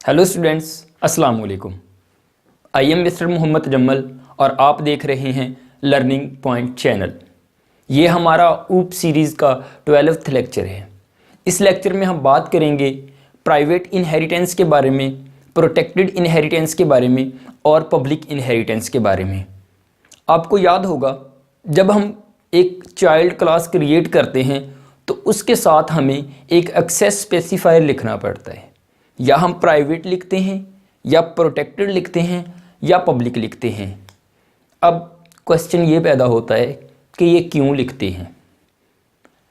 Hello students, अस्सलाम वालेकुम। I am mister Mohammad जम्मल और आप देख रहे हैं लर्निंग पॉइंट चैनल। ये हमारा ऊप सीरीज़ का 12th लेक्चर है। इस लेक्चर में हम बात करेंगे प्राइवेट इनहेरिटेंस के बारे में, प्रोटेक्टेड इनहेरिटेंस के बारे में और पब्लिक इनहेरिटेंस के बारे में। आपको याद होगा, जब हम एक चाइल्ड क्लास क्रिएट करते हैं तो उसके साथ हमें एक एक्सेस स्पेसिफायर लिखना पड़ता है। या हम प्राइवेट लिखते हैं, या प्रोटेक्टेड लिखते हैं, या पब्लिक लिखते हैं। अब क्वेश्चन ये पैदा होता है कि ये क्यों लिखते हैं।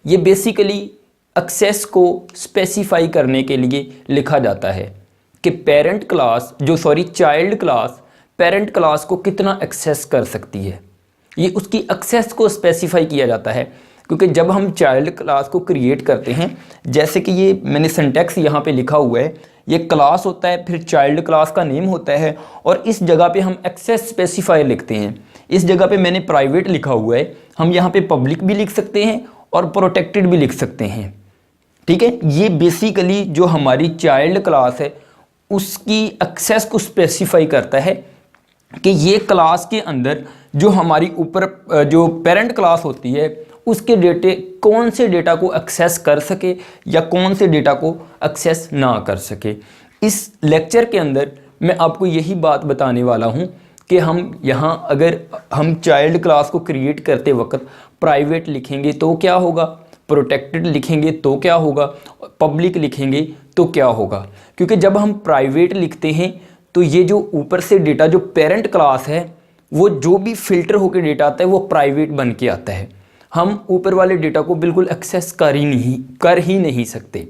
ये बेसिकली एक्सेस को स्पेसिफाई करने के लिए लिखा जाता है कि चाइल्ड क्लास पेरेंट क्लास को कितना एक्सेस कर सकती है। ये उसकी एक्सेस को स्पेसिफाई किया जाता है, क्योंकि जब हम चाइल्ड क्लास को क्रिएट करते हैं, जैसे कि ये मैंने सिंटैक्स यहाँ पे लिखा हुआ है, ये क्लास होता है, फिर चाइल्ड क्लास का नेम होता है और इस जगह पे हम एक्सेस स्पेसिफायर लिखते हैं। इस जगह पे मैंने प्राइवेट लिखा हुआ है, हम यहाँ पे पब्लिक भी लिख सकते हैं और प्रोटेक्टेड भी लिख सकते हैं। ठीक है, ये बेसिकली जो हमारी चाइल्ड क्लास है उसकी एक्सेस को स्पेसिफाई करता है कि ये क्लास के अंदर जो हमारी ऊपर जो पेरेंट क्लास होती है उसके डेटे कौन से डेटा को एक्सेस कर सके या कौन से डेटा को एक्सेस ना कर सके। इस लेक्चर के अंदर मैं आपको यही बात बताने वाला हूँ कि हम यहाँ अगर हम चाइल्ड क्लास को क्रिएट करते वक्त प्राइवेट लिखेंगे तो क्या होगा, प्रोटेक्टेड लिखेंगे तो क्या होगा, पब्लिक लिखेंगे तो क्या होगा। क्योंकि जब हम प्राइवेट लिखते हैं तो ये जो ऊपर से डेटा जो पेरेंट क्लास है वो जो भी फिल्टर होकर डेटा आता है वो प्राइवेट बन के आता है। हम ऊपर वाले डेटा को बिल्कुल एक्सेस कर ही नहीं सकते।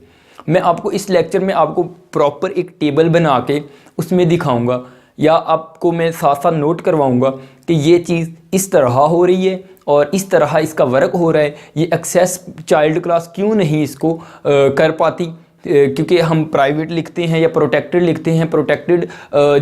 मैं आपको इस लेक्चर में आपको प्रॉपर एक टेबल बना के उसमें दिखाऊंगा, या आपको मैं साथ साथ नोट करवाऊंगा कि ये चीज़ इस तरह हो रही है और इस तरह इसका वर्क हो रहा है। ये एक्सेस चाइल्ड क्लास क्यों नहीं इसको कर पाती, क्योंकि हम प्राइवेट लिखते हैं या प्रोटेक्टेड लिखते हैं। प्रोटेक्टेड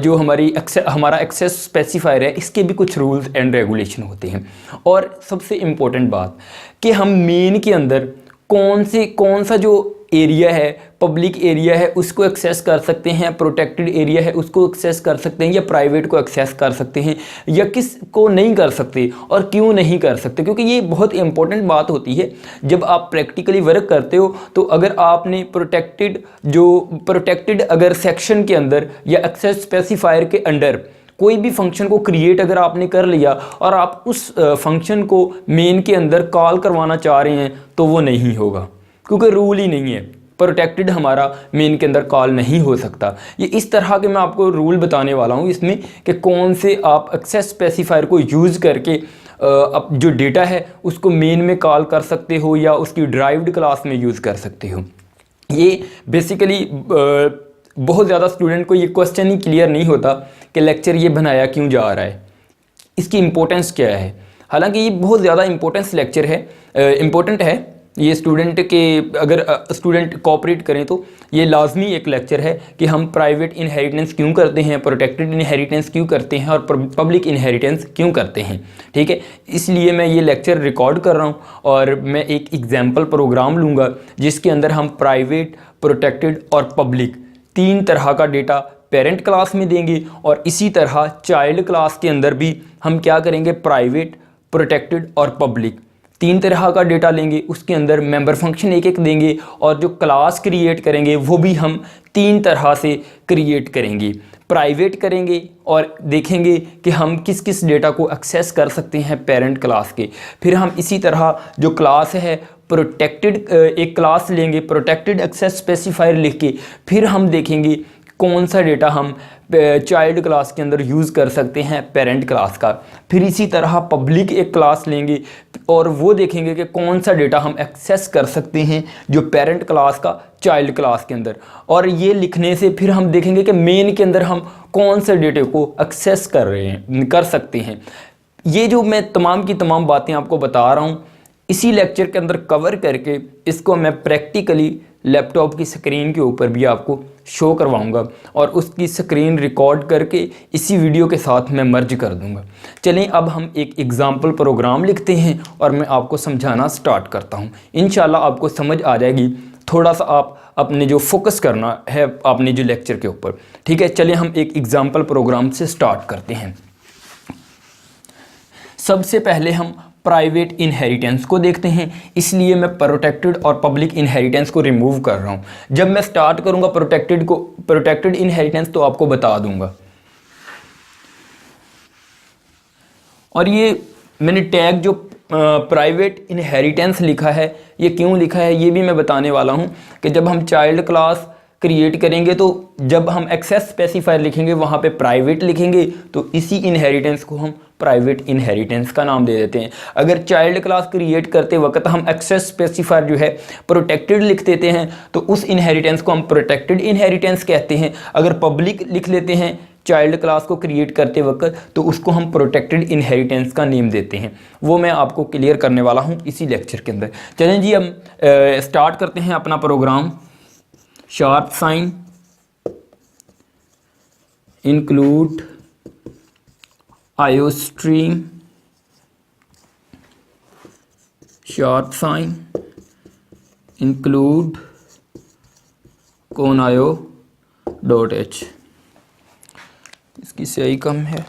जो हमारा एक्सेस स्पेसिफायर है, इसके भी कुछ रूल्स एंड रेगुलेशन होते हैं। और सबसे इम्पोर्टेंट बात कि हम मेन के अंदर कौन सा जो एरिया है, पब्लिक एरिया है, उसको एक्सेस कर सकते हैं, प्रोटेक्टेड एरिया है उसको एक्सेस कर सकते हैं, या प्राइवेट को एक्सेस कर सकते हैं, या किस को नहीं कर सकते और क्यों नहीं कर सकते। क्योंकि ये बहुत इंपॉर्टेंट बात होती है जब आप प्रैक्टिकली वर्क करते हो। तो अगर आपने प्रोटेक्टेड अगर सेक्शन के अंदर या एक्सेस स्पेसिफायर के अंडर कोई भी फंक्शन को क्रिएट अगर आपने कर लिया और आप उस फंक्शन को मेन के अंदर कॉल करवाना चाह रहे हैं तो वो नहीं होगा, क्योंकि रूल ही नहीं है। प्रोटेक्टेड हमारा मेन के अंदर कॉल नहीं हो सकता। ये इस तरह के मैं आपको रूल बताने वाला हूँ इसमें कि कौन से आप एक्सेस स्पेसिफायर को यूज़ करके अब जो डेटा है उसको मेन में कॉल कर सकते हो या उसकी ड्राइव्ड क्लास में यूज़ कर सकते हो। ये बेसिकली बहुत ज़्यादा स्टूडेंट को ये क्वेश्चन ही क्लियर नहीं होता कि लेक्चर ये बनाया क्यों जा रहा है, इसकी इम्पोर्टेंस क्या है। हालांकि ये बहुत ज़्यादा इम्पोर्टेंट है। ये स्टूडेंट के अगर स्टूडेंट कोऑपरेट करें तो ये लाजमी एक लेक्चर है कि हम प्राइवेट इनहेरिटेंस क्यों करते हैं, प्रोटेक्टेड इनहेरिटेंस क्यों करते हैं और पब्लिक इनहेरिटेंस क्यों करते हैं। ठीक है, इसलिए मैं ये लेक्चर रिकॉर्ड कर रहा हूँ और मैं एक एग्जाम्पल प्रोग्राम लूँगा जिसके अंदर हम प्राइवेट, प्रोटेक्टेड और पब्लिक 3 तरह का डेटा पेरेंट क्लास में देंगे, और इसी तरह चाइल्ड क्लास के अंदर भी हम क्या करेंगे, प्राइवेट, प्रोटेक्टेड और पब्लिक 3 तरह का डेटा लेंगे। उसके अंदर मेंबर फंक्शन एक देंगे और जो क्लास क्रिएट करेंगे वो भी हम 3 तरह से क्रिएट करेंगे। प्राइवेट करेंगे और देखेंगे कि हम किस किस डेटा को एक्सेस कर सकते हैं पेरेंट क्लास के। फिर हम इसी तरह जो क्लास है प्रोटेक्टेड एक क्लास लेंगे, प्रोटेक्टेड एक्सेस स्पेसिफायर लिख के फिर हम देखेंगे कौन सा डेटा हम चाइल्ड क्लास के अंदर यूज़ कर सकते हैं पेरेंट क्लास का। फिर इसी तरह पब्लिक एक क्लास लेंगे और वो देखेंगे कि कौन सा डेटा हम एक्सेस कर सकते हैं जो पेरेंट क्लास का चाइल्ड क्लास के अंदर। और ये लिखने से फिर हम देखेंगे कि मेन के अंदर हम कौन से डेटे को एक्सेस कर सकते हैं। ये जो मैं तमाम की तमाम बातें आपको बता रहा हूँ इसी लेक्चर के अंदर कवर करके इसको मैं प्रैक्टिकली लैपटॉप की स्क्रीन के ऊपर भी आपको शो करवाऊंगा और उसकी स्क्रीन रिकॉर्ड करके इसी वीडियो के साथ मैं मर्ज कर दूंगा। चलें अब हम एक एग्जाम्पल प्रोग्राम लिखते हैं और मैं आपको समझाना स्टार्ट करता हूं। इंशाल्लाह आपको समझ आ जाएगी। थोड़ा सा आप अपने जो फोकस करना है अपने जो लेक्चर के ऊपर। ठीक है, चलिए हम एक एग्जाम्पल प्रोग्राम से स्टार्ट करते हैं। सबसे पहले हम प्राइवेट इनहेरिटेंस को देखते हैं, इसलिए मैं प्रोटेक्टेड और पब्लिक इनहेरिटेंस को रिमूव कर रहा हूँ। जब मैं स्टार्ट करूँगा प्रोटेक्टेड इनहेरिटेंस तो आपको बता दूंगा। और ये मैंने टैग जो प्राइवेट इनहेरिटेंस लिखा है, ये क्यों लिखा है ये भी मैं बताने वाला हूँ कि जब हम चाइल्ड क्लास क्रिएट करेंगे तो जब हम एक्सेस स्पेसिफायर लिखेंगे वहाँ पे प्राइवेट लिखेंगे, तो इसी इनहेरिटेंस को हम प्राइवेट इनहेरिटेंस का नाम दे देते हैं। अगर चाइल्ड क्लास क्रिएट करते वक्त हम एक्सेस स्पेसिफायर जो है प्रोटेक्टेड लिख देते हैं तो उस इनहेरिटेंस को हम प्रोटेक्टेड इनहेरिटेंस कहते हैं। अगर पब्लिक लिख लेते हैं चाइल्ड क्लास को क्रिएट करते वक्त तो उसको हम प्रोटेक्टेड इनहेरिटेंस का नेम देते हैं। वो मैं आपको क्लियर करने वाला हूँ इसी लेक्चर के अंदर। चलें जी, हम स्टार्ट करते हैं अपना program. Sharp sign include iostream, sharp sign include conio dot h. इसकी सही कम है,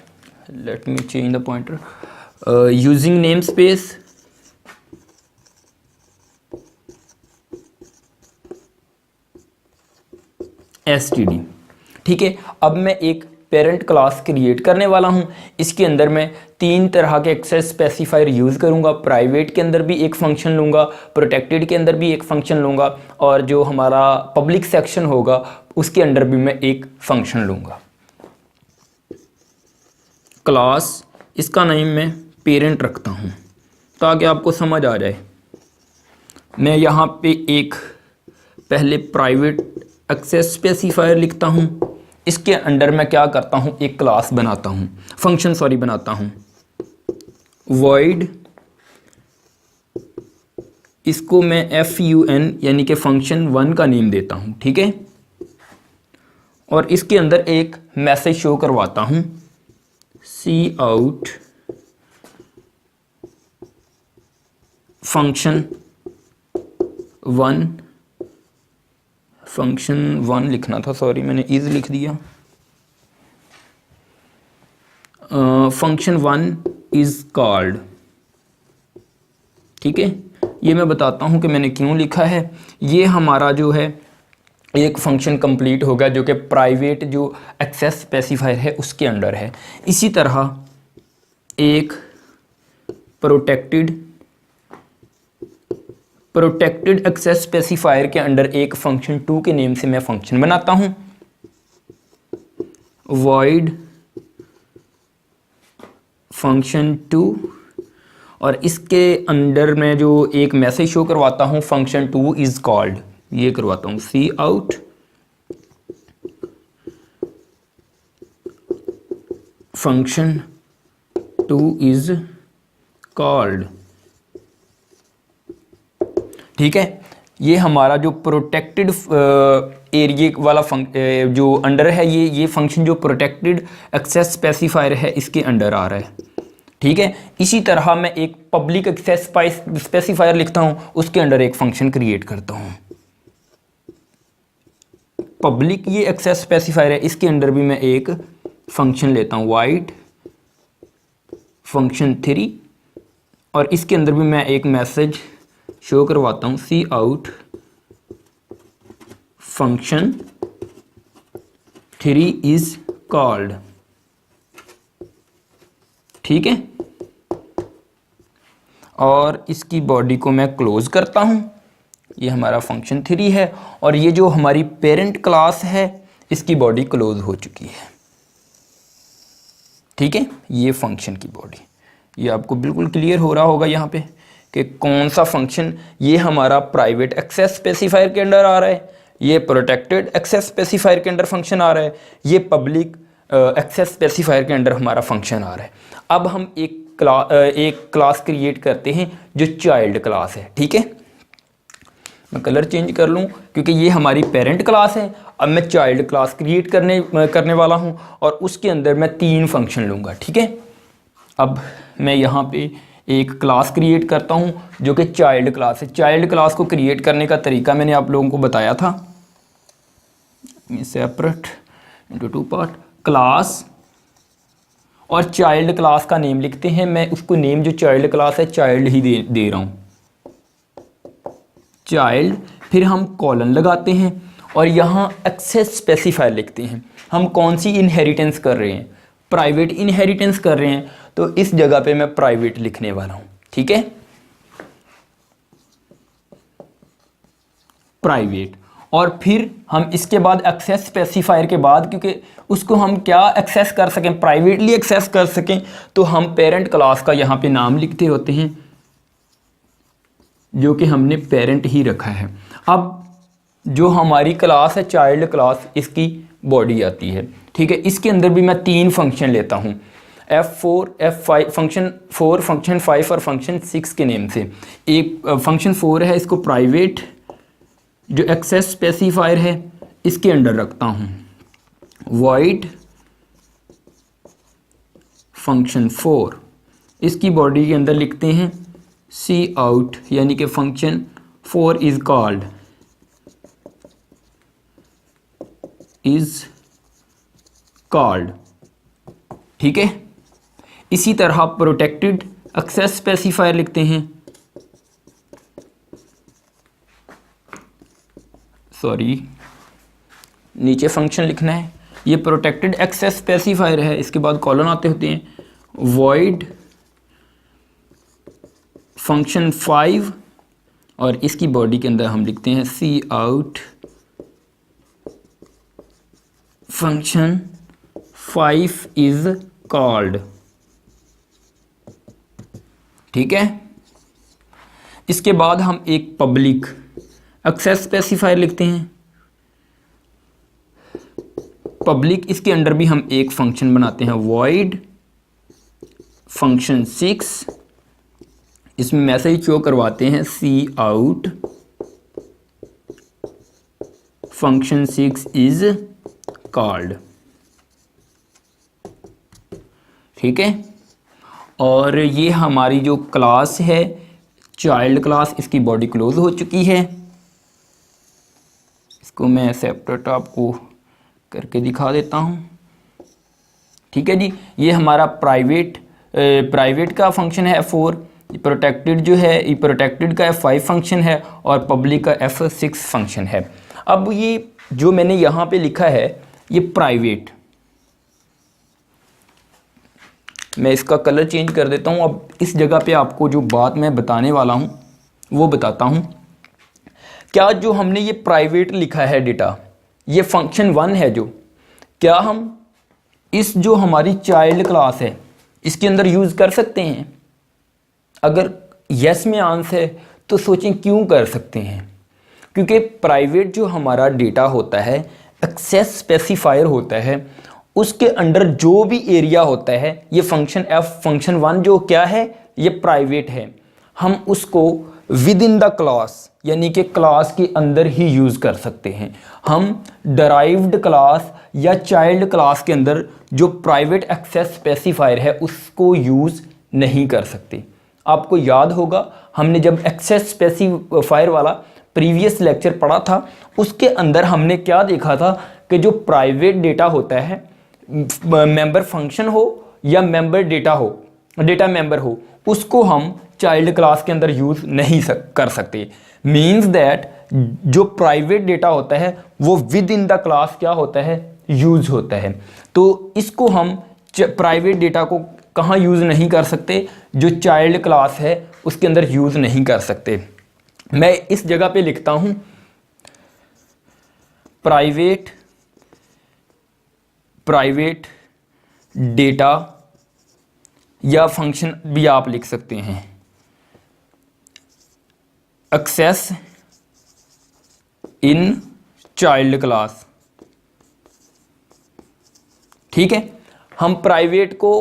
let me change the pointer. Using name space std। ठीक है, अब मैं एक पेरेंट क्लास क्रिएट करने वाला हूं। इसके अंदर मैं 3 तरह के एक्सेस स्पेसिफायर यूज़ करूंगा। प्राइवेट के अंदर भी एक फंक्शन लूंगा, प्रोटेक्टेड के अंदर भी एक फंक्शन लूंगा, और जो हमारा पब्लिक सेक्शन होगा उसके अंदर भी मैं एक फंक्शन लूंगा। क्लास, इसका नेम मैं पेरेंट रखता हूं ताकि आपको समझ आ जाए। मैं यहाँ पे एक पहले प्राइवेट एक्सेस स्पेसिफायर लिखता हूं। इसके अंदर मैं क्या करता हूं, एक क्लास बनाता हूं, फंक्शन बनाता हूं, void, इसको मैं fun यानी कि फंक्शन 1 का नेम देता हूं। ठीक है, और इसके अंदर एक मैसेज शो करवाता हूं, cout फंक्शन 1, फंक्शन 1 लिखना था, सॉरी मैंने इज लिख दिया। Function 1 is called. ठीक है, ये मैं बताता हूँ कि मैंने क्यों लिखा है। ये हमारा जो है एक फंक्शन कंप्लीट होगा जो कि प्राइवेट जो एक्सेस स्पेसिफायर है उसके अंडर है। इसी तरह एक प्रोटेक्टेड एक्सेस स्पेसिफायर के अंडर एक फंक्शन 2 के नेम से मैं फंक्शन बनाता हूं, void फंक्शन 2, और इसके अंदर मैं जो एक मैसेज शो करवाता हूं, फंक्शन 2 इज कॉल्ड, ये करवाता हूं, cout फंक्शन 2 इज कॉल्ड। ठीक है, ये हमारा जो प्रोटेक्टेड एरिया वाला जो अंडर है, ये फंक्शन जो प्रोटेक्टेड एक्सेस स्पेसिफायर है इसके अंडर आ रहा है। ठीक है, इसी तरह मैं एक पब्लिक एक्सेस स्पेसिफायर लिखता हूं, उसके अंडर एक फंक्शन क्रिएट करता हूं। पब्लिक ये एक्सेस स्पेसिफायर है, इसके अंडर भी मैं एक फंक्शन लेता हूं, void फंक्शन 3, और इसके अंदर भी मैं एक मैसेज शो करवाता हूँ, cout फंक्शन 3 इज कॉल्ड। ठीक है, और इसकी बॉडी को मैं क्लोज करता हूँ। ये हमारा फंक्शन 3 है, और ये जो हमारी पेरेंट क्लास है इसकी बॉडी क्लोज हो चुकी है। ठीक है, ये फंक्शन की बॉडी, ये आपको बिल्कुल क्लियर हो रहा होगा यहाँ पे कि कौन सा फंक्शन, ये हमारा प्राइवेट एक्सेस स्पेसिफायर के अंडर आ रहा है, ये प्रोटेक्टेड एक्सेस स्पेसिफायर के अंडर फंक्शन आ रहा है, ये पब्लिक एक्सेस स्पेसिफायर के अंडर हमारा फंक्शन आ रहा है। अब हम एक क्लास क्रिएट करते हैं जो चाइल्ड क्लास है। ठीक है, मैं कलर चेंज कर लूँ क्योंकि ये हमारी पेरेंट क्लास है। अब मैं चाइल्ड क्लास क्रिएट करने वाला हूँ और उसके अंदर मैं 3 फंक्शन लूँगा। ठीक है, अब मैं यहाँ पे एक क्लास क्रिएट करता हूँ जो कि चाइल्ड क्लास है। चाइल्ड क्लास को क्रिएट करने का तरीका मैंने आप लोगों को बताया था। Separate into two part, class और चाइल्ड क्लास का नेम लिखते हैं। मैं उसको नेम जो चाइल्ड क्लास है चाइल्ड ही दे रहा हूँ, चाइल्ड। फिर हम कॉलन लगाते हैं और यहाँ एक्सेस स्पेसिफायर लिखते हैं। हम कौन सी इनहेरिटेंस कर रहे हैं, प्राइवेट इनहेरिटेंस कर रहे हैं, तो इस जगह पे मैं प्राइवेट लिखने वाला हूँ, ठीक है, प्राइवेट। और फिर हम इसके बाद एक्सेस स्पेसिफायर के बाद, क्योंकि उसको हम क्या एक्सेस कर सकें, प्राइवेटली एक्सेस कर सकें, तो हम पेरेंट क्लास का यहाँ पे नाम लिखते होते हैं, जो कि हमने पेरेंट ही रखा है। अब जो हमारी क्लास है चाइल्ड क्लास, इसकी बॉडी आती है, ठीक है। इसके अंदर भी मैं 3 फंक्शन लेता हूँ, F4, F5, फंक्शन 4, फंक्शन 5 और फंक्शन 6 के नेम से। एक फंक्शन 4 है, इसको प्राइवेट जो एक्सेस स्पेसिफायर है इसके अंडर रखता हूँ, void फंक्शन 4, इसकी बॉडी के अंदर लिखते हैं सी आउट, यानी कि फंक्शन 4 इज कॉल्ड, ठीक है। इसी तरह प्रोटेक्टेड एक्सेस स्पेसिफायर लिखते हैं, सॉरी नीचे फंक्शन लिखना है, ये प्रोटेक्टेड एक्सेस स्पेसिफायर है, इसके बाद कॉलन आते होते हैं, void फंक्शन 5 और इसकी बॉडी के अंदर हम लिखते हैं सी आउट फंक्शन 5 इज कॉल्ड, ठीक है। इसके बाद हम एक पब्लिक एक्सेस स्पेसिफायर लिखते हैं, पब्लिक, इसके अंडर भी हम एक फंक्शन बनाते हैं, void फंक्शन 6, इसमें मैसेज शो करवाते हैं सी आउट फंक्शन 6 इज कॉल्ड, ठीक है। और ये हमारी जो क्लास है चाइल्ड क्लास, इसकी बॉडी क्लोज हो चुकी है। इसको मैं सेपरेट आपको करके दिखा देता हूँ, ठीक है जी। ये हमारा प्राइवेट का फंक्शन है F4, प्रोटेक्टेड जो है ये प्रोटेक्टेड का F5 फंक्शन है और पब्लिक का F6 फंक्शन है। अब ये जो मैंने यहाँ पे लिखा है ये प्राइवेट, मैं इसका कलर चेंज कर देता हूँ। अब इस जगह पे आपको जो बात मैं बताने वाला हूँ वो बताता हूँ। क्या जो हमने ये प्राइवेट लिखा है डेटा, ये फंक्शन 1 है जो, क्या हम इस जो हमारी चाइल्ड क्लास है इसके अंदर यूज़ कर सकते हैं? अगर यस में आंसर है तो सोचें क्यों कर सकते हैं। क्योंकि प्राइवेट जो हमारा डेटा होता है, एक्सेस स्पेसिफायर होता है, उसके अंडर जो भी एरिया होता है, ये फंक्शन 1 जो क्या है ये प्राइवेट है, हम उसको विद इन द क्लास यानी कि क्लास के अंदर ही यूज़ कर सकते हैं। हम डराइव्ड क्लास या चाइल्ड क्लास के अंदर जो प्राइवेट एक्सेस स्पेसिफायर है उसको यूज़ नहीं कर सकते। आपको याद होगा हमने जब एक्सेस स्पेसिफायर वाला प्रीवियस लेक्चर पढ़ा था, उसके अंदर हमने क्या देखा था कि जो प्राइवेट डेटा होता है, मेंबर फंक्शन हो या मेंबर डेटा हो, डेटा मेंबर हो, उसको हम चाइल्ड क्लास के अंदर यूज़ नहीं कर सकते। मीन्स दैट जो प्राइवेट डेटा होता है वो विद इन द क्लास क्या होता है, यूज होता है। तो इसको हम प्राइवेट डेटा को कहाँ यूज़ नहीं कर सकते, जो चाइल्ड क्लास है उसके अंदर यूज़ नहीं कर सकते। मैं इस जगह पे लिखता हूँ प्राइवेट डेटा, या फंक्शन भी आप लिख सकते हैं, एक्सेस इन चाइल्ड क्लास, ठीक है। हम प्राइवेट को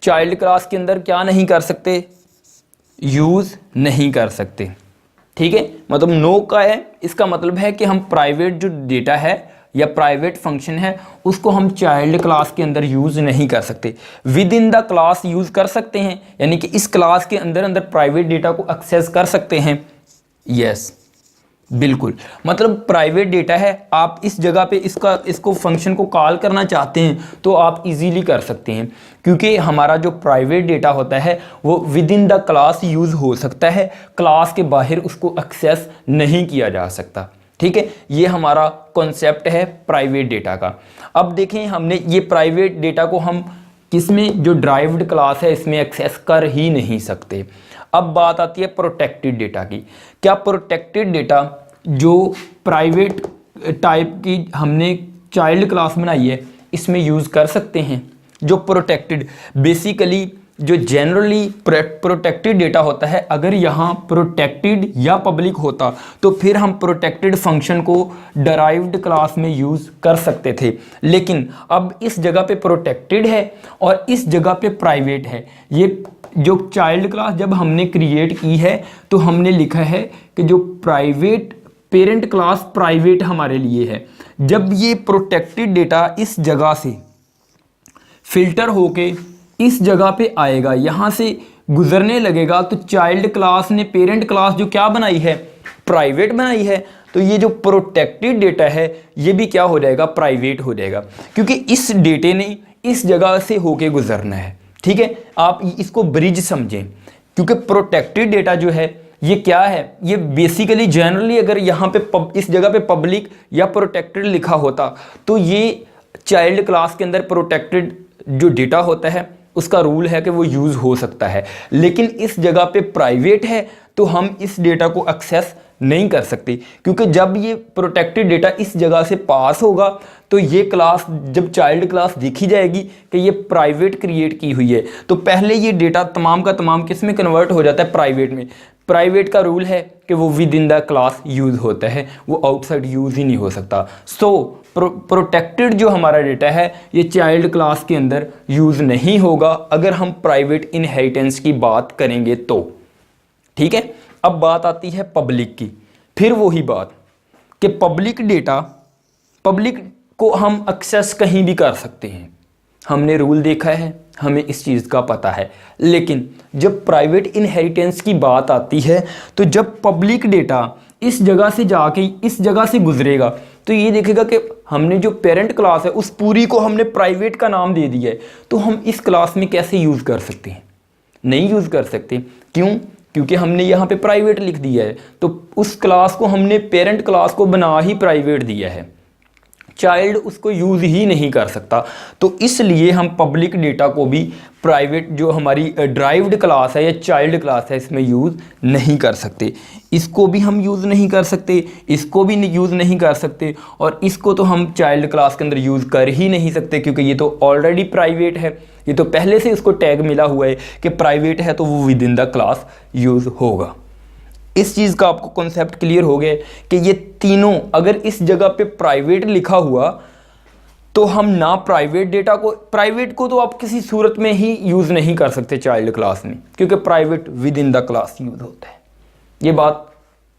चाइल्ड क्लास के अंदर क्या नहीं कर सकते, यूज़ नहीं कर सकते, ठीक है। मतलब नो का है, इसका मतलब है कि हम प्राइवेट जो डेटा है या प्राइवेट फंक्शन है उसको हम चाइल्ड क्लास के अंदर यूज़ नहीं कर सकते। With in the class use कर सकते हैं, यानी कि इस क्लास के अंदर प्राइवेट डेटा को एक्सेस कर सकते हैं, यस। बिल्कुल, मतलब प्राइवेट डेटा है, आप इस जगह पे इसको फंक्शन को कॉल करना चाहते हैं तो आप इजीली कर सकते हैं, क्योंकि हमारा जो प्राइवेट डेटा होता है वो with in the class use हो सकता है, क्लास के बाहर उसको एक्सेस नहीं किया जा सकता। ठीक है, ये हमारा कॉन्सेप्ट है प्राइवेट डेटा का। अब देखें, हमने ये प्राइवेट डेटा को हम किसमें, जो ड्राइव्ड क्लास है इसमें एक्सेस कर ही नहीं सकते। अब बात आती है प्रोटेक्टेड डेटा की। क्या प्रोटेक्टेड डेटा जो प्राइवेट टाइप की हमने चाइल्ड क्लास बनाई है इसमें यूज़ कर सकते हैं? जो प्रोटेक्टेड, बेसिकली जो जनरली प्रोटेक्टेड डेटा होता है, अगर यहाँ प्रोटेक्टेड या पब्लिक होता तो फिर हम प्रोटेक्टेड फंक्शन को डराइव्ड क्लास में यूज़ कर सकते थे, लेकिन अब इस जगह पे प्रोटेक्टेड है और इस जगह पे प्राइवेट है। ये जो चाइल्ड क्लास जब हमने क्रिएट की है तो हमने लिखा है कि जो प्राइवेट पेरेंट क्लास प्राइवेट हमारे लिए है। जब ये प्रोटेक्टेड डेटा इस जगह से फिल्टर होके इस जगह पे आएगा, यहाँ से गुजरने लगेगा, तो चाइल्ड क्लास ने पेरेंट क्लास जो क्या बनाई है, प्राइवेट बनाई है, तो ये जो प्रोटेक्टेड डेटा है ये भी क्या हो जाएगा, प्राइवेट हो जाएगा, क्योंकि इस डेटे ने इस जगह से होके गुजरना है। ठीक है, आप इसको ब्रिज समझें, क्योंकि प्रोटेक्टेड डेटा जो है ये क्या है, ये बेसिकली जनरली अगर यहाँ पे इस जगह पे पब्लिक या प्रोटेक्टेड लिखा होता तो ये चाइल्ड क्लास के अंदर प्रोटेक्टेड जो डेटा होता है उसका रूल है कि वो यूज़ हो सकता है, लेकिन इस जगह पे प्राइवेट है तो हम इस डेटा को एक्सेस नहीं कर सकते, क्योंकि जब ये प्रोटेक्टेड डेटा इस जगह से पास होगा तो ये क्लास, जब चाइल्ड क्लास देखी जाएगी कि ये प्राइवेट क्रिएट की हुई है, तो पहले ये डेटा तमाम का तमाम किस में कन्वर्ट हो जाता है, प्राइवेट में। प्राइवेट का रूल है कि वो with in the class use होता है, वो आउटसाइड यूज़ ही नहीं हो सकता। सो प्रोटेक्टेड जो हमारा डेटा है ये चाइल्ड क्लास के अंदर यूज़ नहीं होगा अगर हम प्राइवेट इनहेरिटेंस की बात करेंगे तो। ठीक है, अब बात आती है पब्लिक की। फिर वही बात कि पब्लिक डेटा, पब्लिक को हम एक्सेस कहीं भी कर सकते हैं, हमने रूल देखा है, हमें इस चीज़ का पता है, लेकिन जब प्राइवेट इनहेरिटेंस की बात आती है तो जब पब्लिक डेटा इस जगह से जाके इस जगह से गुजरेगा तो ये देखेगा कि हमने जो पेरेंट क्लास है उस पूरी को हमने प्राइवेट का नाम दे दिया है, तो हम इस क्लास में कैसे यूज़ कर सकते हैं? नहीं यूज़ कर सकते। क्यों? क्योंकि हमने यहाँ पे प्राइवेट लिख दिया है, तो उस क्लास को हमने पेरेंट क्लास को बना ही प्राइवेट दिया है, चाइल्ड उसको यूज़ ही नहीं कर सकता। तो इसलिए हम पब्लिक डेटा को भी प्राइवेट जो हमारी ड्राइव्ड क्लास है या चाइल्ड क्लास है इसमें यूज़ नहीं कर सकते। इसको भी हम यूज़ नहीं कर सकते, इसको भी यूज़ नहीं कर सकते, और इसको तो हम चाइल्ड क्लास के अंदर यूज़ कर ही नहीं सकते, क्योंकि ये तो ऑलरेडी प्राइवेट है, ये तो पहले से इसको टैग मिला हुआ है कि प्राइवेट है तो वो with in the class use होगा। इस चीज़ का आपको कॉन्सेप्ट क्लियर हो गया कि ये तीनों अगर इस जगह पे प्राइवेट लिखा हुआ तो हम ना प्राइवेट को तो आप किसी सूरत में ही यूज़ नहीं कर सकते चाइल्ड क्लास में, क्योंकि private with in the class use होता है, ये बात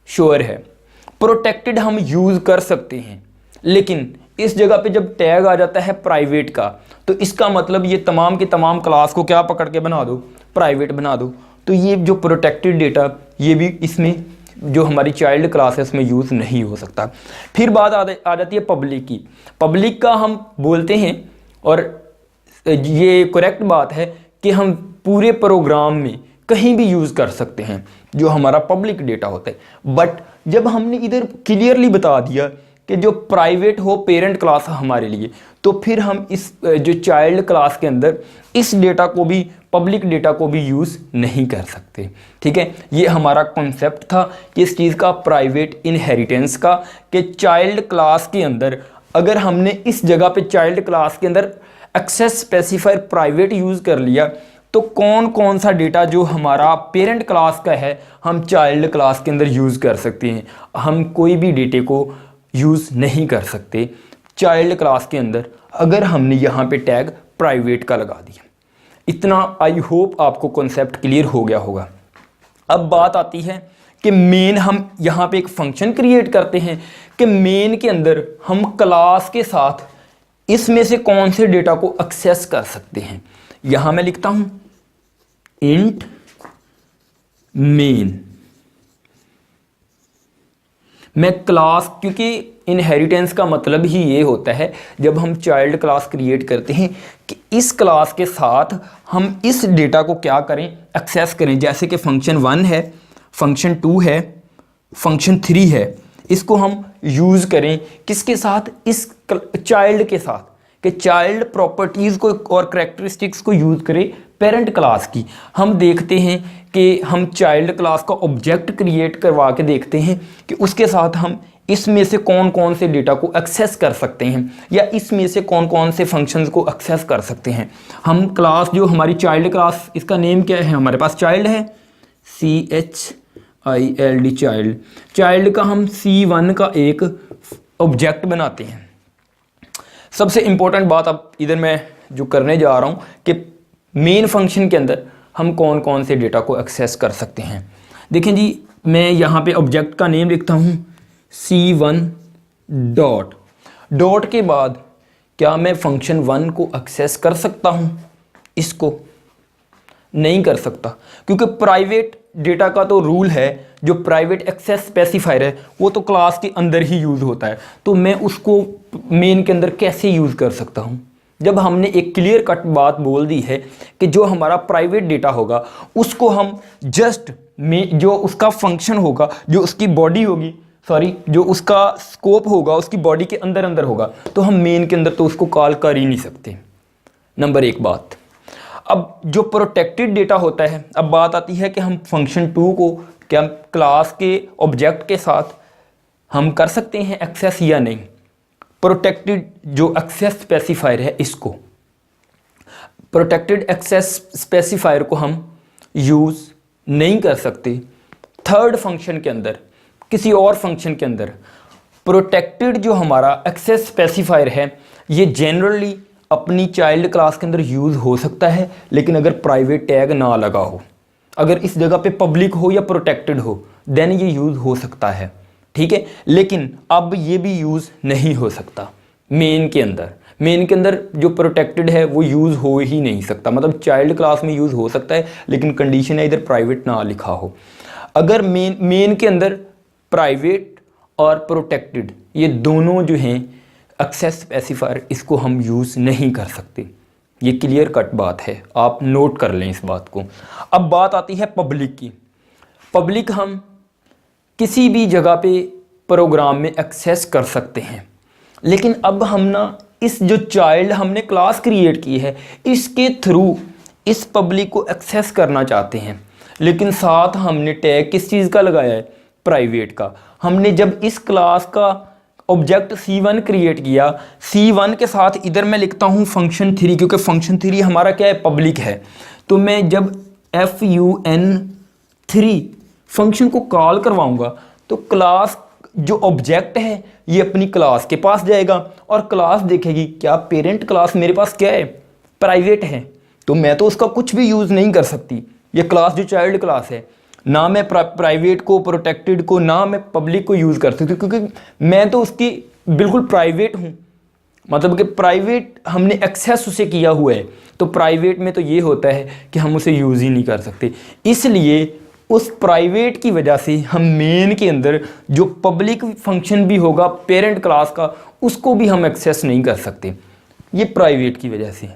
श्योर है। प्रोटेक्टेड हम यूज़ कर सकते हैं, लेकिन इस जगह पे जब टैग आ जाता है प्राइवेट का तो इसका मतलब ये तमाम के तमाम क्लास को क्या पकड़ के बना दो, प्राइवेट बना दो। तो ये जो प्रोटेक्टेड डेटा ये भी इसमें जो हमारी चाइल्ड क्लास है उसमें यूज़ नहीं हो सकता। फिर बात आ जाती है पब्लिक की। पब्लिक का हम बोलते हैं, और ये करेक्ट बात है कि हम पूरे प्रोग्राम में कहीं भी यूज़ कर सकते हैं जो हमारा पब्लिक डेटा होता है। बट जब हमने इधर क्लियरली बता दिया कि जो प्राइवेट हो पेरेंट क्लास हमारे लिए, तो फिर हम इस जो चाइल्ड क्लास के अंदर इस डेटा को भी, पब्लिक डेटा को भी यूज़ नहीं कर सकते। ठीक है, ये हमारा कॉन्सेप्ट था कि इस चीज़ का प्राइवेट इनहेरिटेंस का, कि चाइल्ड क्लास के अंदर अगर हमने इस जगह पे चाइल्ड क्लास के अंदर एक्सेस स्पेसिफायर प्राइवेट यूज़ कर लिया तो कौन कौन सा डेटा जो हमारा पेरेंट क्लास का है हम चाइल्ड क्लास के अंदर यूज़ कर सकते हैं। हम कोई भी डेटे को यूज़ नहीं कर सकते चाइल्ड क्लास के अंदर अगर हमने यहाँ पे टैग प्राइवेट का लगा दिया। इतना आई होप आपको कॉन्सेप्ट क्लियर हो गया होगा। अब बात आती है कि मेन, हम यहाँ पे एक फंक्शन क्रिएट करते हैं कि मेन के अंदर हम क्लास के साथ इसमें से कौन से डेटा को एक्सेस कर सकते हैं। यहाँ मैं लिखता हूँ इंट मेन, मैं क्लास, क्योंकि इनहेरिटेंस का मतलब ही ये होता है जब हम चाइल्ड क्लास क्रिएट करते हैं कि इस क्लास के साथ हम इस डेटा को क्या करें, एक्सेस करें। जैसे कि फंक्शन 1 है, फंक्शन 2 है, फंक्शन 3 है, इसको हम यूज़ करें किसके साथ, इस चाइल्ड के साथ, कि चाइल्ड प्रॉपर्टीज़ को और करेक्टरिस्टिक्स को यूज़ करें पेरेंट क्लास की। हम देखते हैं कि हम चाइल्ड क्लास का ऑब्जेक्ट क्रिएट करवा के देखते हैं कि उसके साथ हम इसमें से कौन कौन से डेटा को एक्सेस कर सकते हैं, या इसमें से कौन कौन से फंक्शंस को एक्सेस कर सकते हैं। हम क्लास जो हमारी चाइल्ड क्लास, इसका नेम क्या है, हमारे पास चाइल्ड है, CHILD चाइल्ड। चाइल्ड का हम C1 का एक ऑब्जेक्ट बनाते हैं। सबसे इम्पोर्टेंट बात अब इधर मैं जो करने जा रहा हूँ कि मेन फंक्शन के अंदर हम कौन कौन से डेटा को एक्सेस कर सकते हैं। देखें जी, मैं यहाँ पे ऑब्जेक्ट का नेम लिखता हूँ C1 डॉट, डॉट के बाद क्या मैं फंक्शन 1 को एक्सेस कर सकता हूँ? इसको नहीं कर सकता, क्योंकि प्राइवेट डेटा का तो रूल है, जो प्राइवेट एक्सेस स्पेसिफायर है वो तो क्लास के अंदर ही यूज़ होता है। तो मैं उसको मेन के अंदर कैसे यूज़ कर सकता हूँ? जब हमने एक क्लियर कट बात बोल दी है कि जो हमारा प्राइवेट डेटा होगा उसको हम जस्ट में, जो उसका फंक्शन होगा, जो उसकी बॉडी होगी, सॉरी जो उसका स्कोप होगा उसकी बॉडी के अंदर अंदर होगा, तो हम मेन के अंदर तो उसको कॉल कर ही नहीं सकते। नंबर एक बात। अब जो प्रोटेक्टेड डेटा होता है, अब बात आती है कि हम फंक्शन 2 को क्या क्लास के ऑब्जेक्ट के साथ हम कर सकते हैं एक्सेस या नहीं। प्रोटेक्टेड जो एक्सेस स्पेसिफायर है, इसको प्रोटेक्टेड एक्सेस स्पेसिफायर को हम यूज़ नहीं कर सकते थर्ड फंक्शन के अंदर, किसी और फंक्शन के अंदर। प्रोटेक्टेड जो हमारा एक्सेस स्पेसिफायर है ये जनरली अपनी चाइल्ड क्लास के अंदर यूज़ हो सकता है, लेकिन अगर प्राइवेट टैग ना लगा हो, अगर इस जगह पे पब्लिक हो या प्रोटेक्टेड हो, देन ये यूज़ हो सकता है, ठीक है। लेकिन अब ये भी यूज़ नहीं हो सकता मेन के अंदर। मेन के अंदर जो प्रोटेक्टेड है वो यूज़ हो ही नहीं सकता, मतलब चाइल्ड क्लास में यूज़ हो सकता है लेकिन कंडीशन है इधर प्राइवेट ना लिखा हो। अगर मेन के अंदर प्राइवेट और प्रोटेक्टेड ये दोनों जो हैं एक्सेस स्पेसिफायर, इसको हम यूज़ नहीं कर सकते। ये क्लियर कट बात है, आप नोट कर लें इस बात को। अब बात आती है पब्लिक की। पब्लिक हम किसी भी जगह पे प्रोग्राम में एक्सेस कर सकते हैं, लेकिन अब हम ना इस जो चाइल्ड हमने क्लास क्रिएट की है इसके थ्रू इस पब्लिक को एक्सेस करना चाहते हैं, लेकिन साथ हमने टैग किस चीज़ का लगाया है, प्राइवेट का। हमने जब इस क्लास का ऑब्जेक्ट C1 क्रिएट किया, C1 के साथ इधर मैं लिखता हूँ फंक्शन 3, क्योंकि फंक्शन 3 हमारा क्या है, पब्लिक है। तो मैं जब fun3 फंक्शन को कॉल करवाऊंगा तो क्लास जो ऑब्जेक्ट है ये अपनी क्लास के पास जाएगा और क्लास देखेगी क्या पेरेंट क्लास मेरे पास क्या है, प्राइवेट है, तो मैं तो उसका कुछ भी यूज़ नहीं कर सकती। ये क्लास जो चाइल्ड क्लास है, ना मैं प्राइवेट को, प्रोटेक्टेड को, ना मैं पब्लिक को यूज़ कर सकती, क्योंकि मैं तो उसकी बिल्कुल प्राइवेट हूँ। मतलब कि प्राइवेट हमने एक्सेस उसे किया हुआ है, तो प्राइवेट में तो ये होता है कि हम उसे यूज़ ही नहीं कर सकते। इसलिए उस प्राइवेट की वजह से हम मेन के अंदर जो पब्लिक फंक्शन भी होगा पेरेंट क्लास का, उसको भी हम एक्सेस नहीं कर सकते, ये प्राइवेट की वजह से।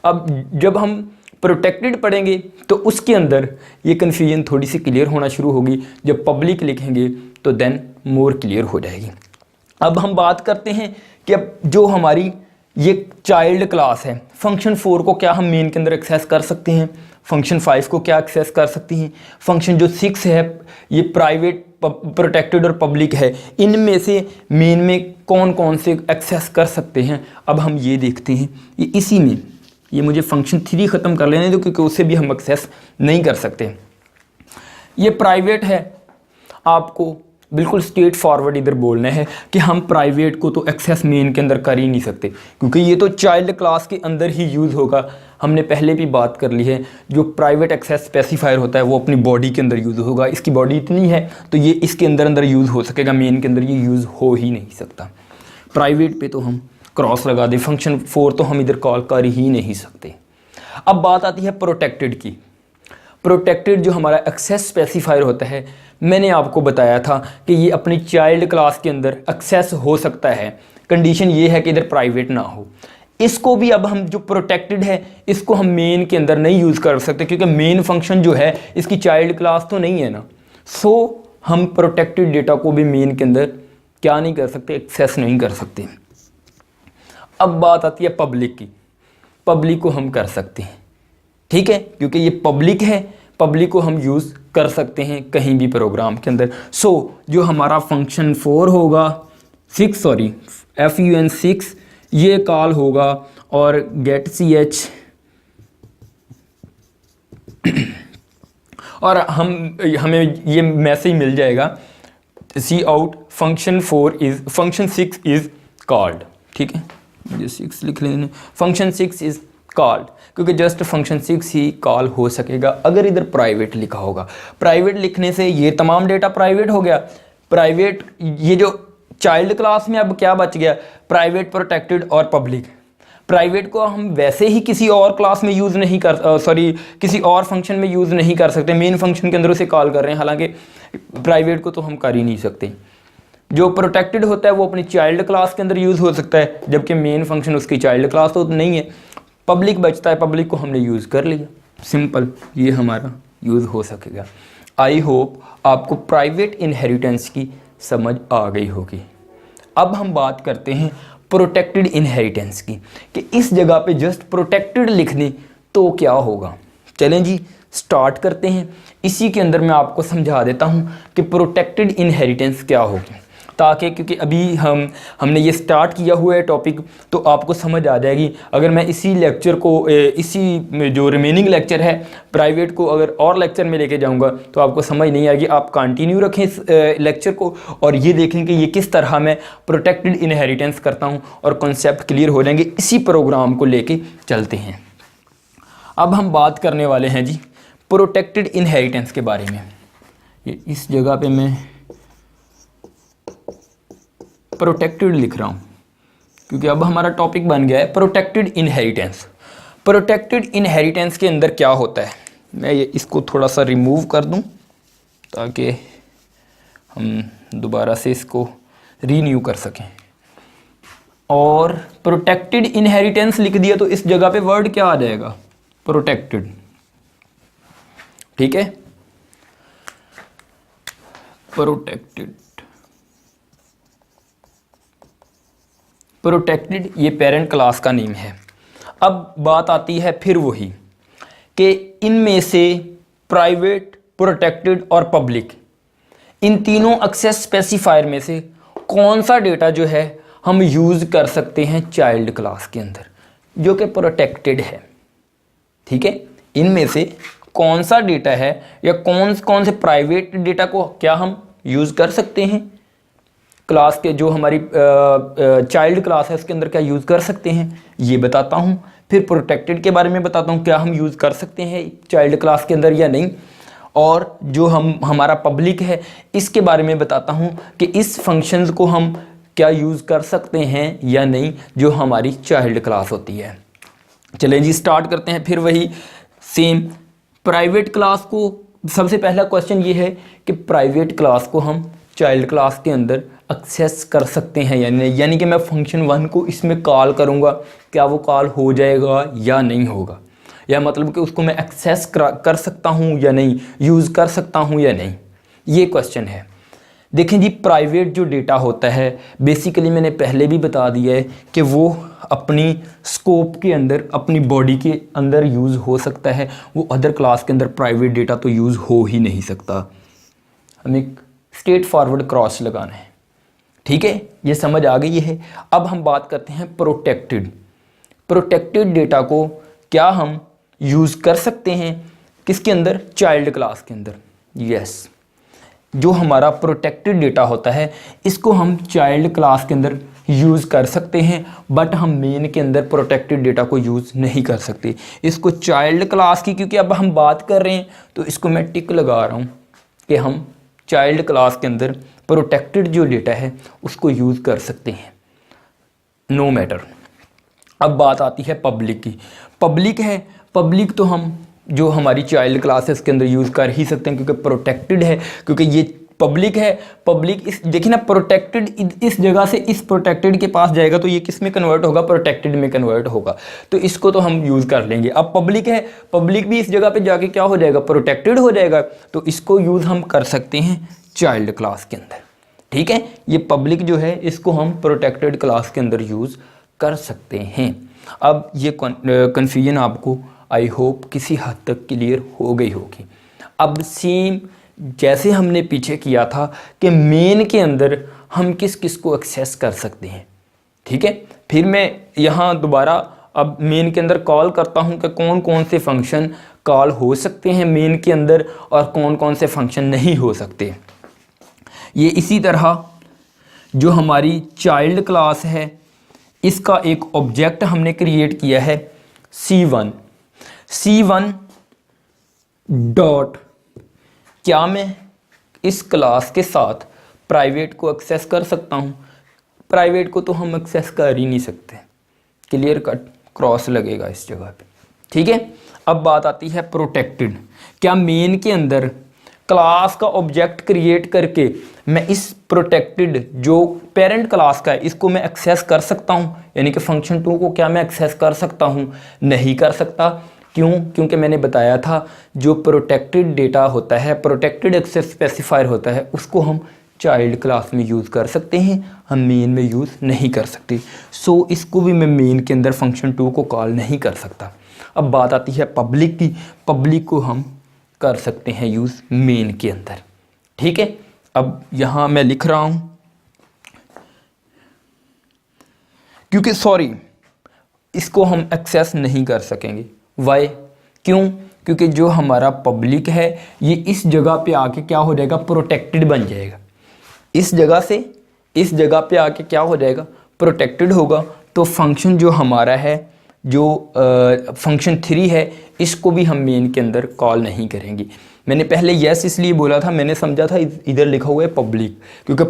अब जब हम प्रोटेक्टेड पढ़ेंगे तो उसके अंदर ये कन्फ्यूजन थोड़ी सी क्लियर होना शुरू होगी, जब पब्लिक लिखेंगे तो देन मोर क्लियर हो जाएगी। अब हम बात करते हैं कि अब जो हमारी ये चाइल्ड क्लास है, फंक्शन 4 को क्या हम मेन के अंदर एक्सेस कर सकते हैं, फंक्शन 5 को क्या एक्सेस कर सकती हैं, फंक्शन जो 6 है ये प्राइवेट, प्रोटेक्टेड और पब्लिक है, इनमें से मेन में कौन कौन से एक्सेस कर सकते हैं। अब हम ये देखते हैं, ये इसी में, ये मुझे फंक्शन 3 ख़त्म कर लेने दो क्योंकि उससे भी हम एक्सेस नहीं कर सकते। ये प्राइवेट है, आपको बिल्कुल स्ट्रेट फॉरवर्ड इधर बोलना है कि हम प्राइवेट को तो एक्सेस मेन के अंदर कर ही नहीं सकते, क्योंकि ये तो चाइल्ड क्लास के अंदर ही यूज़ होगा। हमने पहले भी बात कर ली है, जो प्राइवेट एक्सेस स्पेसिफायर होता है वो अपनी बॉडी के अंदर यूज़ होगा, इसकी बॉडी इतनी है तो ये इसके अंदर यूज़ हो सकेगा, मेन के अंदर ये यूज़ हो ही नहीं सकता। प्राइवेट पे तो हम क्रॉस लगा दें, फंक्शन 4 तो हम इधर कॉल कर ही नहीं सकते। अब बात आती है प्रोटेक्टेड की। प्रोटेक्टेड जो हमारा एक्सेस स्पेसिफायर होता है, मैंने आपको बताया था कि ये अपनी चाइल्ड क्लास के अंदर एक्सेस हो सकता है, कंडीशन ये है कि इधर प्राइवेट ना हो। इसको भी अब हम जो प्रोटेक्टेड है इसको हम मेन के अंदर नहीं यूज़ कर सकते, क्योंकि मेन फंक्शन जो है इसकी चाइल्ड क्लास तो नहीं है ना। सो हम प्रोटेक्टेड डेटा को भी मेन के अंदर क्या नहीं कर सकते, एक्सेस नहीं कर सकते। अब बात आती है पब्लिक की। पब्लिक को हम कर सकते हैं, ठीक है, क्योंकि ये पब्लिक है, पब्लिक को हम यूज़ कर सकते हैं कहीं भी प्रोग्राम के अंदर। सो जो हमारा फंक्शन 4 होगा, fun6 ये कॉल होगा और गेट ch और हमें ये मैसेज मिल जाएगा सी आउट फंक्शन 6 इज़ कॉल्ड, ठीक है, मुझे 6 लिख लेने, फंक्शन 6 इज़ कॉल्ड, क्योंकि जस्ट फंक्शन 6 ही कॉल हो सकेगा अगर इधर प्राइवेट लिखा होगा। प्राइवेट लिखने से ये तमाम डेटा प्राइवेट हो गया। प्राइवेट, ये जो चाइल्ड क्लास में अब क्या बच गया, प्राइवेट, प्रोटेक्टेड और पब्लिक। प्राइवेट को हम वैसे ही किसी और क्लास में यूज़ नहीं कर किसी और फंक्शन में यूज़ नहीं कर सकते, मेन फंक्शन के अंदर उसे कॉल कर रहे हैं, हालांकि प्राइवेट को तो हम कर ही नहीं सकते। जो प्रोटेक्टेड होता है वो अपनी चाइल्ड क्लास के अंदर यूज़ हो सकता है, जबकि मेन फंक्शन उसकी चाइल्ड क्लास तो नहीं है। पब्लिक बचता है, पब्लिक को हमने यूज़ कर लिया, सिंपल, ये हमारा यूज़ हो सकेगा। आई होप आपको प्राइवेट इनहेरिटेंस की समझ आ गई होगी। अब हम बात करते हैं प्रोटेक्टेड इनहेरिटेंस की, कि इस जगह पे जस्ट प्रोटेक्टेड लिख दें तो क्या होगा। चलें जी स्टार्ट करते हैं। इसी के अंदर मैं आपको समझा देता हूँ कि प्रोटेक्टेड इनहेरिटेंस क्या होगी, ताकि क्योंकि अभी हमने ये स्टार्ट किया हुआ है टॉपिक, तो आपको समझ आ जाएगी। अगर मैं इसी लेक्चर को, इसी जो रिमेनिंग लेक्चर है प्राइवेट को अगर और लेक्चर में लेके जाऊंगा तो आपको समझ नहीं आएगी। आप कंटिन्यू रखें इस लेक्चर को और ये देखें कि ये किस तरह मैं प्रोटेक्टेड इनहेरिटेंस करता हूँ, और कॉन्सेप्ट क्लियर हो जाएंगे। इसी प्रोग्राम को लेके चलते हैं। अब हम बात करने वाले हैं जी प्रोटेक्टेड इनहेरिटेंस के बारे में। ये इस जगह पे मैं प्रोटेक्टेड लिख रहा हूँ क्योंकि अब हमारा टॉपिक बन गया है प्रोटेक्टेड इनहेरिटेंस। प्रोटेक्टेड इनहेरिटेंस के अंदर क्या होता है, मैं ये इसको थोड़ा सा रिमूव कर दूँ ताकि हम दोबारा से इसको रीन्यू कर सकें। और प्रोटेक्टेड इनहेरिटेंस लिख दिया तो इस जगह पे वर्ड क्या आ जाएगा, प्रोटेक्टेड, ठीक है, प्रोटेक्टेड। प्रोटेक्टेड ये पेरेंट क्लास का नेम है। अब बात आती है फिर वही कि इनमें से प्राइवेट, प्रोटेक्टेड और पब्लिक, इन तीनों एक्सेस स्पेसिफायर में से कौन सा डेटा जो है हम यूज़ कर सकते हैं चाइल्ड क्लास के अंदर जो कि प्रोटेक्टेड है, ठीक है। इनमें से कौन सा डेटा है या कौन से प्राइवेट डेटा को क्या हम यूज़ कर सकते हैं क्लास के, जो हमारी चाइल्ड क्लास है उसके अंदर क्या यूज़ कर सकते हैं, ये बताता हूँ। फिर प्रोटेक्टेड के बारे में बताता हूँ, क्या हम यूज़ कर सकते हैं चाइल्ड क्लास के अंदर या नहीं। और जो हमारा पब्लिक है इसके बारे में बताता हूँ कि इस फंक्शंस को हम क्या यूज़ कर सकते हैं या नहीं, जो हमारी चाइल्ड क्लास होती है। चलें जी स्टार्ट करते हैं। फिर वही सेम प्राइवेट क्लास को, सबसे पहला क्वेश्चन ये है कि प्राइवेट क्लास को हम चाइल्ड क्लास के अंदर एक्सेस कर सकते हैं या नहीं, यानी कि मैं फंक्शन 1 को इसमें कॉल करूँगा, क्या वो कॉल हो जाएगा या नहीं होगा, या मतलब कि उसको मैं एक्सेस कर सकता हूँ या नहीं, यूज़ कर सकता हूँ या नहीं, ये क्वेश्चन है। देखें जी प्राइवेट जो डेटा होता है बेसिकली मैंने पहले भी बता दिया है कि वो अपनी स्कोप के अंदर, अपनी बॉडी के अंदर यूज़ हो सकता है, वो अदर क्लास के अंदर प्राइवेट डेटा तो यूज़ हो ही नहीं सकता। हमें स्ट्रेट फॉरवर्ड क्रॉस लगाना है, ठीक है, ये समझ आ गई है। अब हम बात करते हैं प्रोटेक्टेड। प्रोटेक्टेड डेटा को क्या हम यूज़ कर सकते हैं किसके अंदर, चाइल्ड क्लास के अंदर। यस, जो हमारा प्रोटेक्टेड डेटा होता है इसको हम चाइल्ड क्लास के अंदर यूज़ कर सकते हैं, बट हम मेन के अंदर प्रोटेक्टेड डेटा को यूज़ नहीं कर सकते। इसको चाइल्ड क्लास की, क्योंकि अब हम बात कर रहे हैं तो इसको मैं टिक लगा रहा हूँ कि हम चाइल्ड क्लास के अंदर प्रोटेक्टेड जो डेटा है उसको यूज़ कर सकते हैं, नो मैटर। अब बात आती है पब्लिक की। पब्लिक है, पब्लिक तो हम जो हमारी चाइल्ड क्लास है उसके अंदर यूज़ कर ही सकते हैं, क्योंकि प्रोटेक्टेड है, क्योंकि ये पब्लिक है। पब्लिक इस देखिए ना, प्रोटेक्टेड इस जगह से इस प्रोटेक्टेड के पास जाएगा तो ये किस में कन्वर्ट होगा, प्रोटेक्टेड में कन्वर्ट होगा। तो इसको तो हम यूज़ कर लेंगे। अब पब्लिक है, पब्लिक भी इस जगह पे जाके क्या हो जाएगा, प्रोटेक्टेड हो जाएगा, तो इसको यूज़ हम कर सकते हैं चाइल्ड क्लास के अंदर। ठीक है, ये पब्लिक जो है इसको हम प्रोटेक्टेड क्लास के अंदर यूज़ कर सकते हैं। अब ये कन्फ्यूजन आपको आई होप किसी हद तक क्लियर हो गई होगी। अब सेम जैसे हमने पीछे किया था कि मेन के अंदर हम किस किस को एक्सेस कर सकते हैं। ठीक है, फिर मैं यहाँ दोबारा अब मेन के अंदर कॉल करता हूँ कि कौन कौन से फंक्शन कॉल हो सकते हैं मेन के अंदर और कौन कौन से फंक्शन नहीं हो सकते। ये इसी तरह जो हमारी चाइल्ड क्लास है इसका एक ऑब्जेक्ट हमने क्रिएट किया है C1 डॉट, क्या मैं इस क्लास के साथ प्राइवेट को एक्सेस कर सकता हूँ? प्राइवेट को तो हम एक्सेस कर ही नहीं सकते, क्लियर कट क्रॉस लगेगा इस जगह पे। ठीक है, अब बात आती है प्रोटेक्टेड। क्या मेन के अंदर क्लास का ऑब्जेक्ट क्रिएट करके मैं इस प्रोटेक्टेड जो पेरेंट क्लास का है इसको मैं एक्सेस कर सकता हूँ, यानी कि फंक्शन 2 को क्या मैं एक्सेस कर सकता हूँ? नहीं कर सकता। क्यों? क्योंकि मैंने बताया था जो प्रोटेक्टेड डेटा होता है, प्रोटेक्टेड एक्सेस स्पेसिफायर होता है, उसको हम चाइल्ड क्लास में यूज़ कर सकते हैं, हम मेन में यूज़ नहीं कर सकते। सो इसको भी मैं मेन के अंदर फंक्शन 2 को कॉल नहीं कर सकता। अब बात आती है पब्लिक की। पब्लिक को हम कर सकते हैं यूज़ मेन के अंदर। ठीक है, अब यहाँ मैं लिख रहा हूँ क्योंकि सॉरी इसको हम एक्सेस नहीं कर सकेंगे। वाई? क्यों? क्योंकि जो हमारा पब्लिक है ये इस जगह पे आके क्या हो जाएगा, प्रोटेक्टेड बन जाएगा। इस जगह से इस जगह पे आके क्या हो जाएगा, प्रोटेक्टेड होगा। तो फंक्शन जो हमारा है, जो फंक्शन 3 है, इसको भी हम मेन के अंदर कॉल नहीं करेंगे। मैंने पहले यस इसलिए बोला था, मैंने समझा था इधर लिखा हुआ है पब्लिक, क्योंकि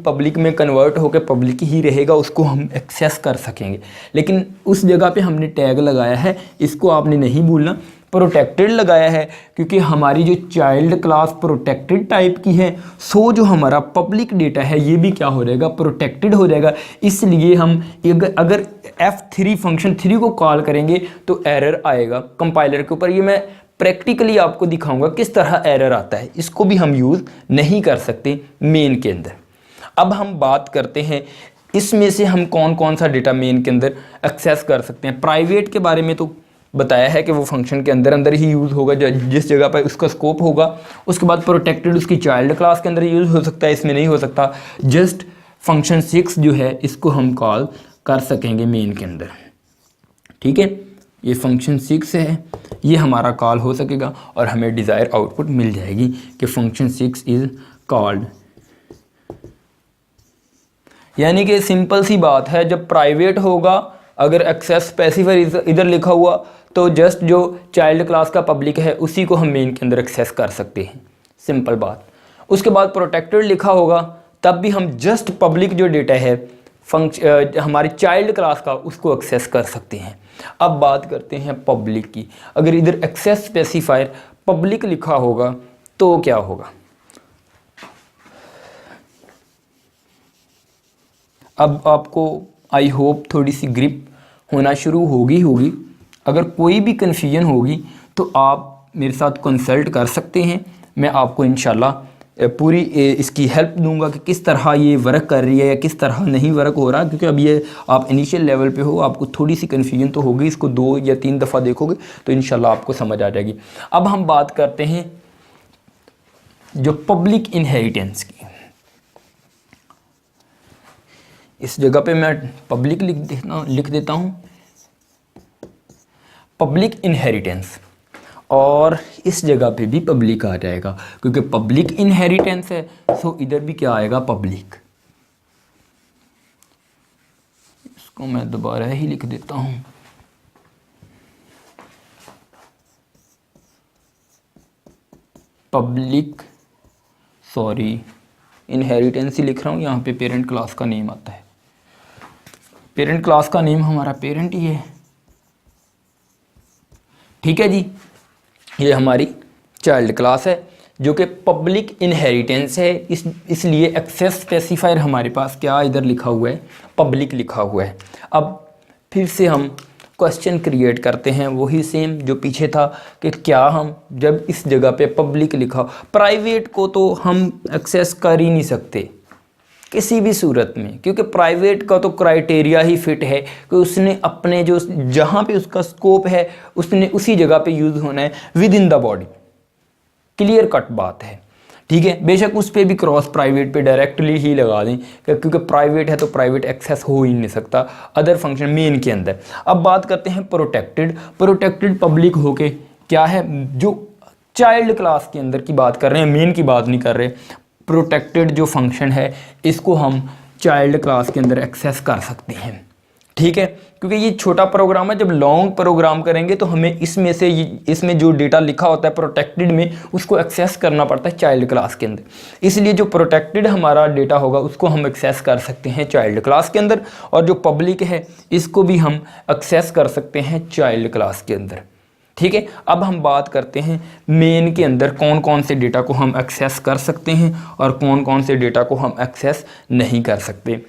पब्लिक में कन्वर्ट होकर पब्लिक ही रहेगा, उसको हम एक्सेस कर सकेंगे। लेकिन उस जगह पे हमने टैग लगाया है, इसको आपने नहीं भूलना, प्रोटेक्टेड लगाया है, क्योंकि हमारी जो चाइल्ड क्लास प्रोटेक्टेड टाइप की है। सो जो हमारा पब्लिक डेटा है ये भी क्या हो जाएगा, प्रोटेक्टेड हो जाएगा। इसलिए हम अगर F3 फंक्शन 3 को कॉल करेंगे तो एरर आएगा कंपाइलर के ऊपर। ये मैं प्रैक्टिकली आपको दिखाऊंगा किस तरह एरर आता है। इसको भी हम यूज़ नहीं कर सकते मेन के अंदर। अब हम बात करते हैं इसमें से हम कौन कौन सा डेटा मेन के अंदर एक्सेस कर सकते हैं। प्राइवेट के बारे में तो बताया है कि वो फंक्शन के अंदर अंदर ही यूज़ होगा, जिस जगह पर उसका स्कोप होगा। उसके बाद प्रोटेक्टेड उसकी चाइल्ड क्लास के अंदर यूज़ हो सकता है, इसमें नहीं हो सकता। जस्ट फंक्शन 6 जो है इसको हम कॉल कर सकेंगे मेन के अंदर। ठीक है, ये फंक्शन 6 है, ये हमारा कॉल हो सकेगा और हमें डिज़ायर आउटपुट मिल जाएगी कि फंक्शन 6 इज़ कॉल्ड। यानी कि सिंपल सी बात है, जब प्राइवेट होगा, अगर एक्सेस स्पेसिफायर इधर लिखा हुआ तो जस्ट जो चाइल्ड क्लास का पब्लिक है उसी को हम मेन के अंदर एक्सेस कर सकते हैं, सिंपल बात। उसके बाद प्रोटेक्टेड लिखा होगा तब भी हम जस्ट पब्लिक जो डेटा है हमारी चाइल्ड क्लास का उसको एक्सेस कर सकते हैं। अब बात करते हैं पब्लिक की। अगर इधर एक्सेस स्पेसिफायर पब्लिक लिखा होगा तो क्या होगा? अब आपको आई होप थोड़ी सी ग्रिप होना शुरू होगी। अगर कोई भी कन्फ्यूजन होगी तो आप मेरे साथ कंसल्ट कर सकते हैं, मैं आपको इंशाल्लाह पूरी इसकी हेल्प दूंगा कि किस तरह ये वर्क कर रही है या किस तरह नहीं वर्क हो रहा। क्योंकि अब ये आप इनिशियल लेवल पे हो, आपको थोड़ी सी कन्फ्यूजन तो होगी, इसको 2 या 3 दफ़ा देखोगे तो इंशाल्लाह आपको समझ आ जाएगी। अब हम बात करते हैं जो पब्लिक इनहेरिटेंस की। इस जगह पे मैं पब्लिक लिख देता हूँ, पब्लिक इनहेरिटेंस, और इस जगह पे भी पब्लिक आ जाएगा क्योंकि पब्लिक इनहेरिटेंस है। सो इधर भी क्या आएगा, पब्लिक। इसको मैं दोबारा ही लिख देता हूँ, पब्लिक, सॉरी इनहेरिटेंस ही लिख रहा हूँ, यहाँ पे पेरेंट क्लास का नेम आता है। पेरेंट क्लास का नेम हमारा पेरेंट ही है। ठीक है जी। ये हमारी चाइल्ड क्लास है जो कि पब्लिक इनहेरिटेंस है, इसलिए एक्सेस स्पेसिफायर हमारे पास क्या इधर लिखा हुआ है, पब्लिक लिखा हुआ है। अब फिर से हम क्वेश्चन क्रिएट करते हैं, वही सेम जो पीछे था कि क्या हम जब इस जगह पे पब्लिक लिखा, प्राइवेट को तो हम एक्सेस कर ही नहीं सकते किसी भी सूरत में, क्योंकि प्राइवेट का तो क्राइटेरिया ही फिट है कि उसने अपने जो जहाँ पे उसका स्कोप है उसने उसी जगह पे यूज़ होना है with in the body. Clear cut बात है, ठीक है। बेशक उस पर भी क्रॉस प्राइवेट पे डायरेक्टली ही लगा दें क्योंकि प्राइवेट है तो प्राइवेट एक्सेस हो ही नहीं सकता अदर फंक्शन मेन के अंदर। अब बात करते हैं प्रोटेक्टेड। प्रोटेक्टेड पब्लिक होके क्या है, जो चाइल्ड क्लास के अंदर की बात कर रहे हैं, मेन की बात नहीं कर रहे। प्रोटेक्टेड जो फंक्शन है इसको हम चाइल्ड क्लास के अंदर एक्सेस कर सकते हैं, ठीक है। क्योंकि ये छोटा प्रोग्राम है, जब लॉन्ग प्रोग्राम करेंगे तो हमें इसमें से इसमें जो डेटा लिखा होता है प्रोटेक्टेड में उसको एक्सेस करना पड़ता है चाइल्ड क्लास के अंदर, इसलिए जो प्रोटेक्टेड हमारा डेटा होगा उसको हम एक्सेस कर सकते हैं चाइल्ड क्लास के अंदर, और जो पब्लिक है इसको भी हम एक्सेस कर सकते हैं चाइल्ड क्लास के अंदर, ठीक है। अब हम बात करते हैं मेन के अंदर कौन कौन से डेटा को हम एक्सेस कर सकते हैं और कौन कौन से डेटा को हम एक्सेस नहीं कर सकते।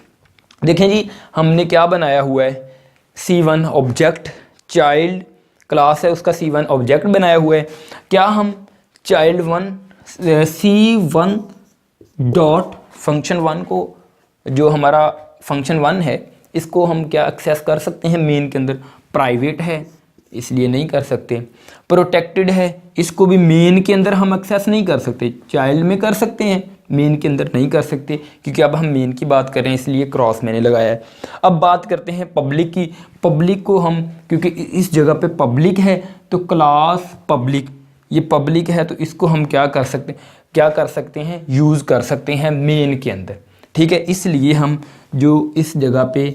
देखें जी, हमने क्या बनाया हुआ है, C1 ऑब्जेक्ट, चाइल्ड क्लास है उसका C1 ऑब्जेक्ट बनाया हुआ है। क्या हम चाइल्ड C1 डॉट फंक्शन 1 को, जो हमारा फंक्शन 1 है इसको हम क्या एक्सेस कर सकते हैं मेन के अंदर? प्राइवेट है इसलिए नहीं कर सकते। प्रोटेक्टेड है, इसको भी मेन के अंदर हम एक्सेस नहीं कर सकते, चाइल्ड में कर सकते हैं, मेन के अंदर नहीं कर सकते, क्योंकि अब हम मेन की बात कर रहे हैं इसलिए क्रॉस मैंने लगाया है। अब बात करते हैं पब्लिक की। पब्लिक को हम, क्योंकि इस जगह पे पब्लिक है तो क्लास पब्लिक, ये पब्लिक है तो इसको हम क्या कर सकते हैं, यूज़ कर सकते हैं मेन के अंदर, ठीक है। इसलिए हम जो इस जगह पे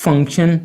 फंक्शन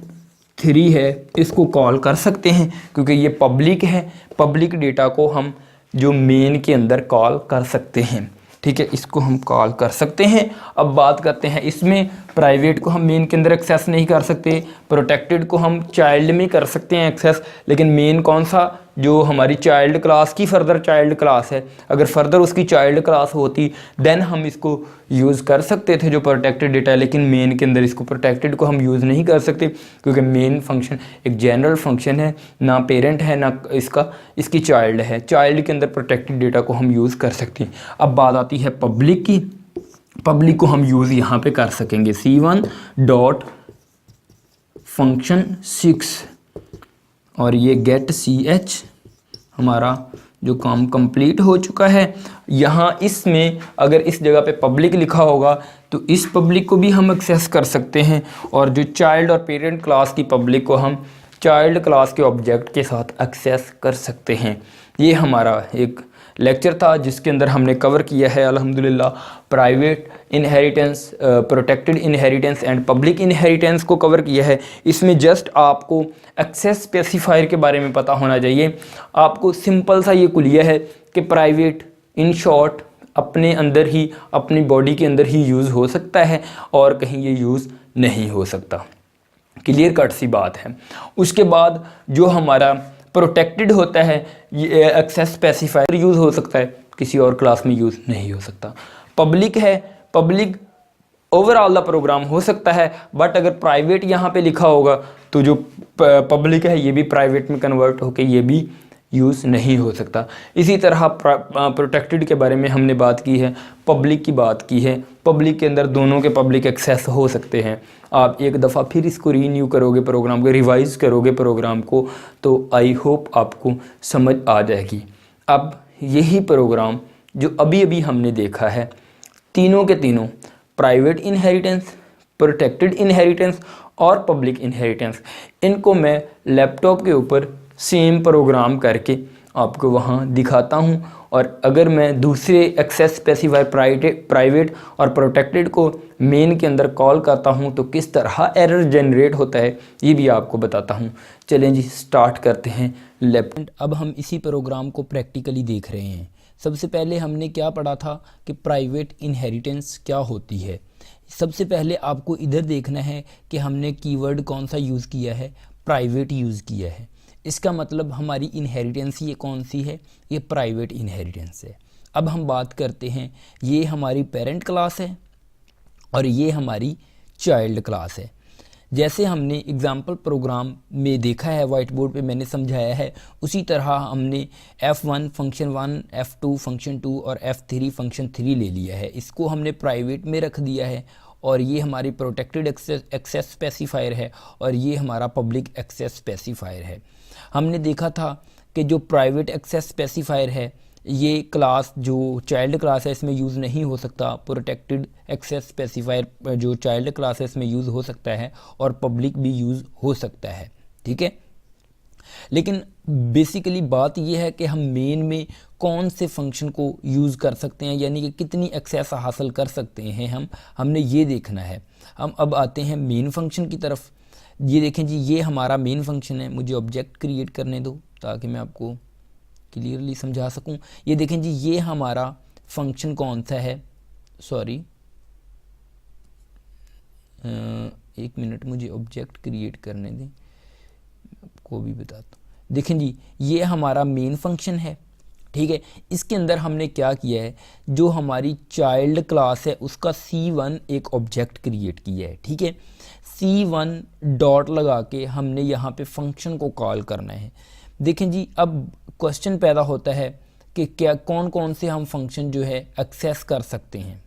3 है इसको कॉल कर सकते हैं, क्योंकि ये पब्लिक है, पब्लिक डेटा को हम जो मेन के अंदर कॉल कर सकते हैं, ठीक है, इसको हम कॉल कर सकते हैं। अब बात करते हैं इसमें प्राइवेट को हम मेन के अंदर एक्सेस नहीं कर सकते, प्रोटेक्टेड को हम चाइल्ड में कर सकते हैं एक्सेस, लेकिन मेन कौन सा, जो हमारी चाइल्ड क्लास की फर्दर चाइल्ड क्लास है, अगर फर्दर उसकी चाइल्ड क्लास होती देन हम इसको यूज़ कर सकते थे जो प्रोटेक्टेड डेटा है, लेकिन मेन के अंदर इसको प्रोटेक्टेड को हम यूज़ नहीं कर सकते क्योंकि मेन फंक्शन एक जनरल फंक्शन है, ना पेरेंट है ना इसकी चाइल्ड है, चाइल्ड के अंदर प्रोटेक्टेड डेटा को हम यूज़ कर सकते हैं। अब बात आती है पब्लिक की। पब्लिक को हम यूज़ यहाँ पे कर सकेंगे C1 डॉट फंक्शन 6 और ये गेट CH, हमारा जो काम कंप्लीट हो चुका है। यहाँ इसमें अगर इस जगह पे पब्लिक लिखा होगा तो इस पब्लिक को भी हम एक्सेस कर सकते हैं, और जो चाइल्ड और पेरेंट क्लास की पब्लिक को हम चाइल्ड क्लास के ऑब्जेक्ट के साथ एक्सेस कर सकते हैं। ये हमारा एक लेक्चर था जिसके अंदर हमने कवर किया है अल्हम्दुलिल्लाह private inheritance, protected inheritance and public inheritance को कवर किया है। इसमें जस्ट आपको एक्सेस स्पेसिफायर के बारे में पता होना चाहिए। आपको सिंपल सा ये कुलिया है कि प्राइवेट इन शॉर्ट अपने अंदर ही, अपनी बॉडी के अंदर ही यूज़ हो सकता है और कहीं ये यूज़ नहीं हो सकता। क्लियर कट सी बात है। उसके बाद जो हमारा प्रोटेक्टेड होता है ये एक्सेस स्पेसिफायर यूज़ हो सकता है, किसी और क्लास में यूज़ नहीं हो सकता। पब्लिक है, पब्लिक ओवरऑल द प्रोग्राम हो सकता है, बट अगर प्राइवेट यहाँ पे लिखा होगा तो जो पब्लिक है ये भी प्राइवेट में कन्वर्ट होके ये भी यूज़ नहीं हो सकता। इसी तरह प्रोटेक्टेड के बारे में हमने बात की है, पब्लिक की बात की है। पब्लिक के अंदर दोनों के पब्लिक एक्सेस हो सकते हैं। आप एक दफ़ा फिर इसको रीन्यू करोगे, प्रोग्राम को रिवाइज़ करोगे प्रोग्राम को, तो आई होप आपको समझ आ जाएगी। अब यही प्रोग्राम जो अभी अभी हमने देखा है, तीनों के तीनों प्राइवेट इनहेरिटेंस, प्रोटेक्टेड इनहेरिटेंस और पब्लिक इनहेरिटेंस, इनको मैं लैपटॉप के ऊपर सेम प्रोग्राम करके आपको वहाँ दिखाता हूँ। और अगर मैं दूसरे एक्सेस स्पेसिफायर प्राइवेट और प्रोटेक्टेड को मेन के अंदर कॉल करता हूँ तो किस तरह एरर जनरेट होता है ये भी आपको बताता हूँ। चलें जी स्टार्ट करते हैं लैपटॉप। अब हम इसी प्रोग्राम को प्रैक्टिकली देख रहे हैं। सबसे पहले हमने क्या पढ़ा था कि प्राइवेट इनहेरिटेंस क्या होती है। सबसे पहले आपको इधर देखना है कि हमने कीवर्ड कौन सा यूज़ किया है, प्राइवेट यूज़ किया है। इसका मतलब हमारी इनहेरिटेंस ये कौन सी है, ये प्राइवेट इनहेरिटेंस है। अब हम बात करते हैं, ये हमारी पेरेंट क्लास है और ये हमारी चाइल्ड क्लास है। जैसे हमने एग्जाम्पल प्रोग्राम में देखा है, वाइट बोर्ड पे मैंने समझाया है, उसी तरह हमने f1 फंक्शन 1, f2 फंक्शन 2 और f3 फंक्शन 3 ले लिया है। इसको हमने प्राइवेट में रख दिया है और ये हमारी प्रोटेक्टेड एक्सेस स्पेसिफायर है और ये हमारा पब्लिक एक्सेस स्पेसिफायर है। हमने देखा था कि जो प्राइवेट एक्सेस स्पेसिफायर है ये क्लास जो चाइल्ड क्लास है इसमें यूज़ नहीं हो सकता, प्रोटेक्टेड एक्सेस स्पेसिफायर जो चाइल्ड क्लास है इसमें यूज़ हो सकता है और पब्लिक भी यूज़ हो सकता है, ठीक है। लेकिन बेसिकली बात यह है कि हम मेन में कौन से फंक्शन को यूज़ कर सकते हैं, यानी कि कितनी एक्सेस हासिल कर सकते हैं हमने ये देखना है। हम अब आते हैं मेन फंक्शन की तरफ। ये देखें जी, ये हमारा मेन फंक्शन है। मुझे ऑब्जेक्ट क्रिएट करने दो ताकि मैं आपको क्लियरली समझा सकूं। ये देखें जी, ये हमारा फंक्शन कौन सा है, सॉरी एक मिनट, मुझे ऑब्जेक्ट क्रिएट करने दें, आपको भी बताता हूँ। देखें जी, ये हमारा मेन फंक्शन है, ठीक है। इसके अंदर हमने क्या किया है, जो हमारी चाइल्ड क्लास है उसका C1 एक ऑब्जेक्ट क्रिएट किया है, ठीक है। C1 डॉट लगा के हमने यहाँ पे फंक्शन को कॉल करना है। देखें जी, अब क्वेश्चन पैदा होता है कि क्या कौन कौन से हम फंक्शन जो है एक्सेस कर सकते हैं।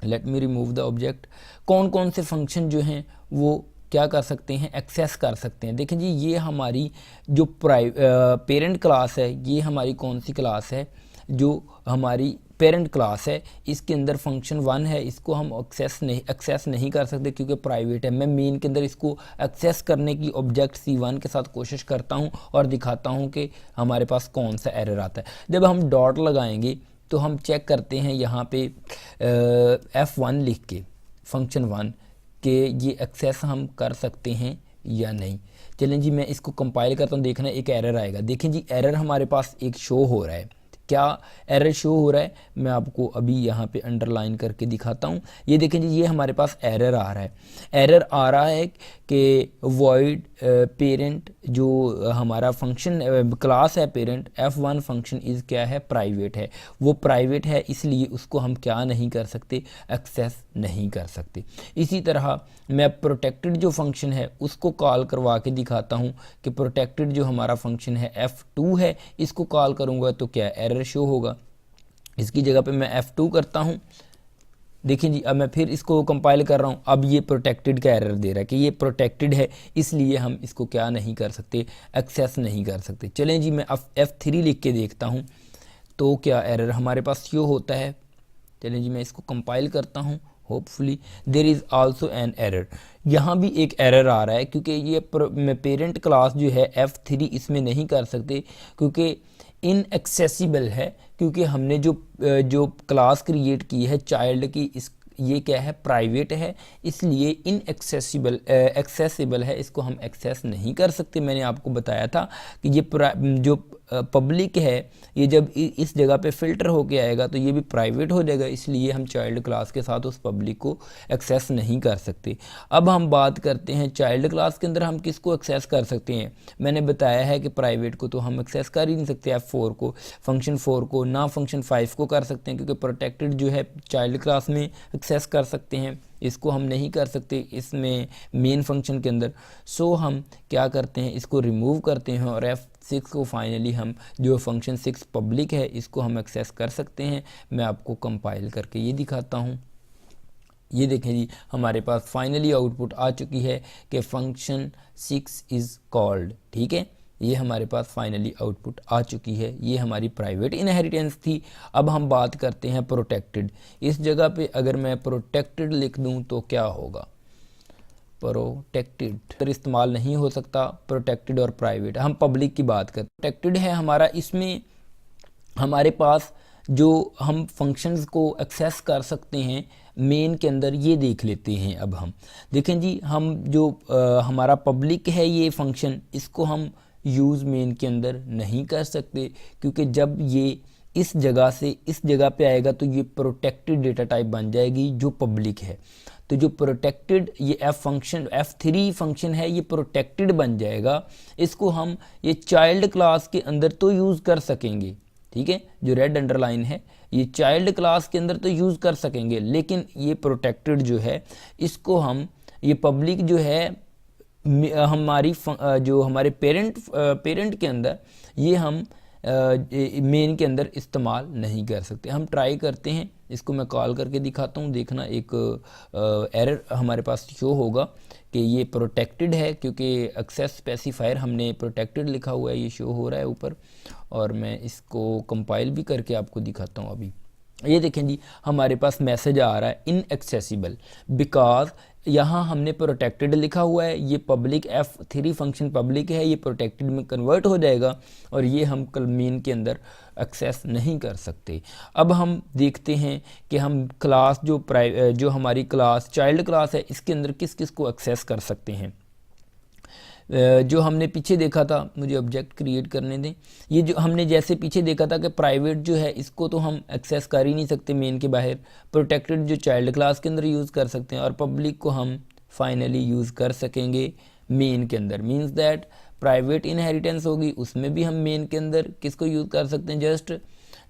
Let me remove the object. कौन कौन से फंक्शन जो हैं वो क्या कर सकते हैं, एक्सेस कर सकते हैं। देखें जी, ये हमारी जो पेरेंट क्लास है, ये हमारी कौन सी क्लास है, जो हमारी पेरेंट क्लास है, इसके अंदर फंक्शन 1 है, इसको हम एक्सेस नहीं कर सकते क्योंकि प्राइवेट है। मैं मेन के अंदर इसको एक्सेस करने की ऑब्जेक्ट C1 के साथ कोशिश करता हूं और दिखाता हूं कि हमारे पास कौन सा एरर आता है। जब हम डॉट लगाएंगे तो हम चेक करते हैं यहाँ पे F1 लिख के फंक्शन 1 के ये एक्सेस हम कर सकते हैं या नहीं। चलें जी, मैं इसको कंपाइल करता हूँ, देखना एक एरर आएगा। देखें जी, एरर हमारे पास एक शो हो रहा है। क्या एरर शो हो रहा है, मैं आपको अभी यहाँ पे अंडरलाइन करके दिखाता हूँ। ये देखें जी, ये हमारे पास एरर आ रहा है। एरर आ रहा है कि वॉइड पेरेंट जो हमारा फंक्शन क्लास है पेरेंट F1 फंक्शन इज़ क्या है, प्राइवेट है। वो प्राइवेट है इसलिए उसको हम क्या नहीं कर सकते, एक्सेस नहीं कर सकते। इसी तरह मैं प्रोटेक्टेड जो फंक्शन है उसको कॉल करवा के दिखाता हूँ कि प्रोटेक्टेड जो हमारा फंक्शन है F2 है, इसको कॉल करूँगा तो क्या एरर शो होगा। इसकी जगह पे मैं F2 करता हूँ। देखिए जी, अब मैं फिर इसको कंपाइल कर रहा हूँ। अब ये प्रोटेक्टेड का एरर दे रहा है कि ये प्रोटेक्टेड है, इसलिए हम इसको क्या नहीं कर सकते, एक्सेस नहीं कर सकते। चलें जी, मैं अब F3 लिख के देखता हूँ तो क्या एरर हमारे पास शो होता है। चलें जी, मैं इसको कंपाइल करता हूँ। Hopefully there is also an error. यहाँ भी एक एरर आ रहा है क्योंकि ये पेरेंट क्लास जो है F3 इसमें नहीं कर सकते क्योंकि इनएक्सेसिबल है, क्योंकि हमने जो क्लास क्रिएट की है चाइल्ड की, इस ये क्या है, प्राइवेट है, इसलिए एक्सेसिबल है, इसको हम एक्सेस नहीं कर सकते। मैंने आपको बताया था कि ये जो पब्लिक है ये जब इस जगह पे फ़िल्टर होके आएगा तो ये भी प्राइवेट हो जाएगा, इसलिए हम चाइल्ड क्लास के साथ उस पब्लिक को एक्सेस नहीं कर सकते। अब हम बात करते हैं चाइल्ड क्लास के अंदर हम किसको एक्सेस कर सकते हैं। मैंने बताया है कि प्राइवेट को तो हम एक्सेस कर ही नहीं सकते, F4 को, फंक्शन 4 को, ना फंक्शन 5 को कर सकते हैं क्योंकि प्रोटेक्टेड जो है चाइल्ड क्लास में एक्सेस कर सकते हैं, इसको हम नहीं कर सकते इसमें मेन फंक्शन के अंदर। सो हम क्या करते हैं, इसको रिमूव करते हैं और F6 को फाइनली हम जो फंक्शन 6 पब्लिक है इसको हम एक्सेस कर सकते हैं। मैं आपको कंपाइल करके ये दिखाता हूँ। ये देखें जी, हमारे पास फाइनली आउटपुट आ चुकी है कि फंक्शन 6 इज़ कॉल्ड, ठीक है। ये हमारे पास फाइनली आउटपुट आ चुकी है। ये हमारी प्राइवेट इनहेरिटेंस थी। अब हम बात करते हैं प्रोटेक्टेड। इस जगह पे अगर मैं प्रोटेक्टेड लिख दूं तो क्या होगा, प्रोटेक्टेड इस्तेमाल नहीं हो सकता, प्रोटेक्टेड और प्राइवेट। हम पब्लिक की बात करते हैं। प्रोटेक्टेड है हमारा, इसमें हमारे पास जो हम फंक्शंस को एक्सेस कर सकते हैं मेन के अंदर, ये देख लेते हैं। अब हम देखें जी, हम जो हमारा पब्लिक है ये फंक्शन, इसको हम यूज़ मेन के अंदर नहीं कर सकते क्योंकि जब ये इस जगह से इस जगह पे आएगा तो ये प्रोटेक्टेड डेटा टाइप बन जाएगी जो पब्लिक है। तो जो प्रोटेक्टेड ये F3 फंक्शन है ये प्रोटेक्टेड बन जाएगा। इसको हम ये चाइल्ड क्लास के अंदर तो यूज़ कर सकेंगे, ठीक है, जो रेड अंडरलाइन है ये चाइल्ड क्लास के अंदर तो यूज़ कर सकेंगे, लेकिन ये प्रोटेक्टेड जो है इसको हम ये पब्लिक जो है हमारी जो हमारे पेरेंट के अंदर ये हम मेन के अंदर इस्तेमाल नहीं कर सकते। हम ट्राई करते हैं, इसको मैं कॉल करके दिखाता हूँ, देखना एक एरर हमारे पास शो होगा कि ये प्रोटेक्टेड है, क्योंकि एक्सेस स्पेसिफायर हमने प्रोटेक्टेड लिखा हुआ है, ये शो हो रहा है ऊपर। और मैं इसको कंपाइल भी करके आपको दिखाता हूँ। अभी ये देखें जी, हमारे पास मैसेज आ रहा है इनएक्सेसिबल, बिकॉज यहाँ हमने प्रोटेक्टेड लिखा हुआ है। ये पब्लिक F3 फंक्शन पब्लिक है, ये प्रोटेक्टेड में कन्वर्ट हो जाएगा और ये हम कल मेन के अंदर एक्सेस नहीं कर सकते। अब हम देखते हैं कि हम क्लास जो हमारी क्लास चाइल्ड क्लास है इसके अंदर किस किस को एक्सेस कर सकते हैं। जो हमने पीछे देखा था, मुझे ऑब्जेक्ट क्रिएट करने दें। ये जो हमने जैसे पीछे देखा था कि प्राइवेट जो है इसको तो हम एक्सेस कर ही नहीं सकते मेन के बाहर, प्रोटेक्टेड जो चाइल्ड क्लास के अंदर यूज़ कर सकते हैं, और पब्लिक को हम फाइनली यूज़ कर सकेंगे मेन के अंदर। मीन्स दैट प्राइवेट इनहेरिटेंस होगी, उसमें भी हम मेन के अंदर किसको यूज़ कर सकते हैं, जस्ट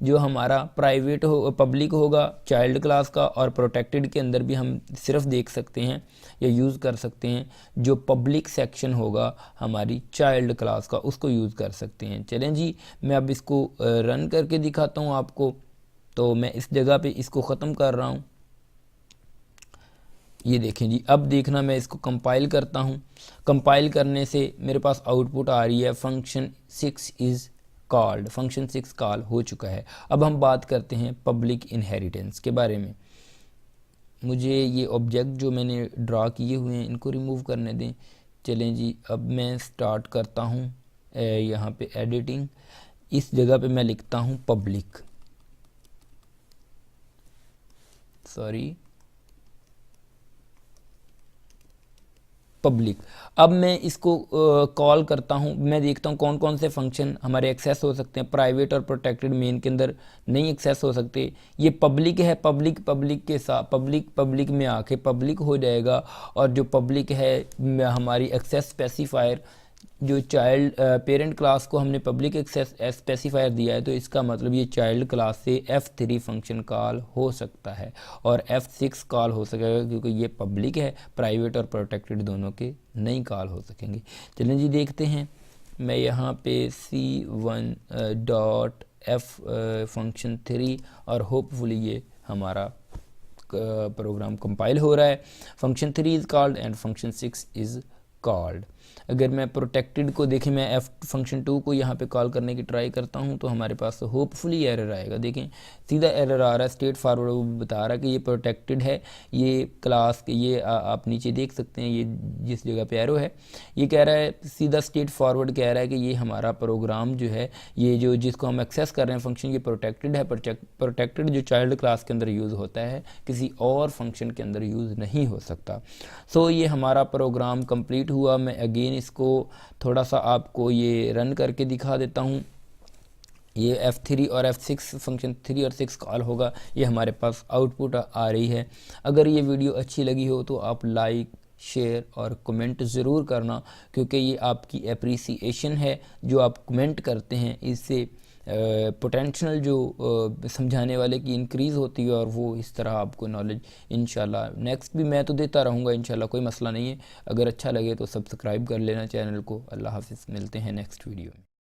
जो हमारा प्राइवेट पब्लिक होगा चाइल्ड क्लास का, और प्रोटेक्टेड के अंदर भी हम सिर्फ देख सकते हैं या यूज़ कर सकते हैं जो पब्लिक सेक्शन होगा हमारी चाइल्ड क्लास का, उसको यूज़ कर सकते हैं। चलें जी, मैं अब इसको रन करके दिखाता हूँ आपको। तो मैं इस जगह पे इसको ख़त्म कर रहा हूँ। ये देखें जी, अब देखना मैं इसको कंपाइल करता हूँ। कंपाइल करने से मेरे पास आउटपुट आ रही है function 6 is called, function 6 call हो चुका है। अब हम बात करते हैं पब्लिक इनहेरिटेंस के बारे में। मुझे ये ऑब्जेक्ट जो मैंने ड्रा किए हुए हैं इनको रिमूव करने दें। चलें जी, अब मैं स्टार्ट करता हूँ यहाँ पे एडिटिंग। इस जगह पे मैं लिखता हूँ पब्लिक, पब्लिक। अब मैं इसको कॉल करता हूँ, मैं देखता हूँ कौन कौन से फंक्शन हमारे एक्सेस हो सकते हैं। प्राइवेट और प्रोटेक्टेड मेन के अंदर नहीं एक्सेस हो सकते। ये पब्लिक है, पब्लिक के साथ पब्लिक में आके पब्लिक हो जाएगा, और जो पब्लिक है हमारी एक्सेस स्पेसिफायर जो चाइल्ड पेरेंट क्लास को हमने पब्लिक एक्सेस स्पेसिफायर दिया है, तो इसका मतलब ये चाइल्ड क्लास से F3 फंक्शन कॉल हो सकता है और F6 कॉल हो सकेगा, क्योंकि ये पब्लिक है, प्राइवेट और प्रोटेक्टेड दोनों के नहीं कॉल हो सकेंगे। चलें जी देखते हैं। मैं यहाँ पे C1 डॉट F फंक्शन 3 और होपफुली ये हमारा प्रोग्राम कंपाइल हो रहा है। Function 3 is called and function 6 is called. अगर मैं प्रोटेक्टेड को देखें, मैं फंक्शन 2 को यहाँ पे कॉल करने की ट्राई करता हूँ तो हमारे पास होपफुली एरर आएगा। देखें सीधा एरर आ रहा है, स्ट्रेट फॉरवर्ड वो बता रहा है कि ये प्रोटेक्टेड है, ये क्लास के ये आप नीचे देख सकते हैं, ये जिस जगह पे एरो है ये कह रहा है, सीधा स्ट्रेट फॉरवर्ड कह रहा है कि ये हमारा प्रोग्राम जो है ये जो जिसको हम एक्सेस कर रहे हैं फंक्शन, ये प्रोटेक्टेड है। प्रोटेक्टेड जो चाइल्ड क्लास के अंदर यूज़ होता है, किसी और फंक्शन के अंदर यूज़ नहीं हो सकता। सो ये हमारा प्रोग्राम कंप्लीट हुआ। मैं अगेन इसको थोड़ा सा आपको ये रन करके दिखा देता हूँ। ये F3 और F6 फंक्शन 3 और 6 कॉल होगा, ये हमारे पास आउटपुट आ रही है। अगर ये वीडियो अच्छी लगी हो तो आप लाइक शेयर और कमेंट ज़रूर करना, क्योंकि ये आपकी एप्रिसिएशन है जो आप कमेंट करते हैं, इससे पोटेंशियल जो समझाने वाले की इंक्रीज़ होती है और वो इस तरह आपको नॉलेज इंशाल्लाह नेक्स्ट भी मैं तो देता रहूँगा इंशाल्लाह, कोई मसला नहीं है। अगर अच्छा लगे तो सब्सक्राइब कर लेना चैनल को। अल्लाह हाफ़िज़, मिलते हैं नेक्स्ट वीडियो में।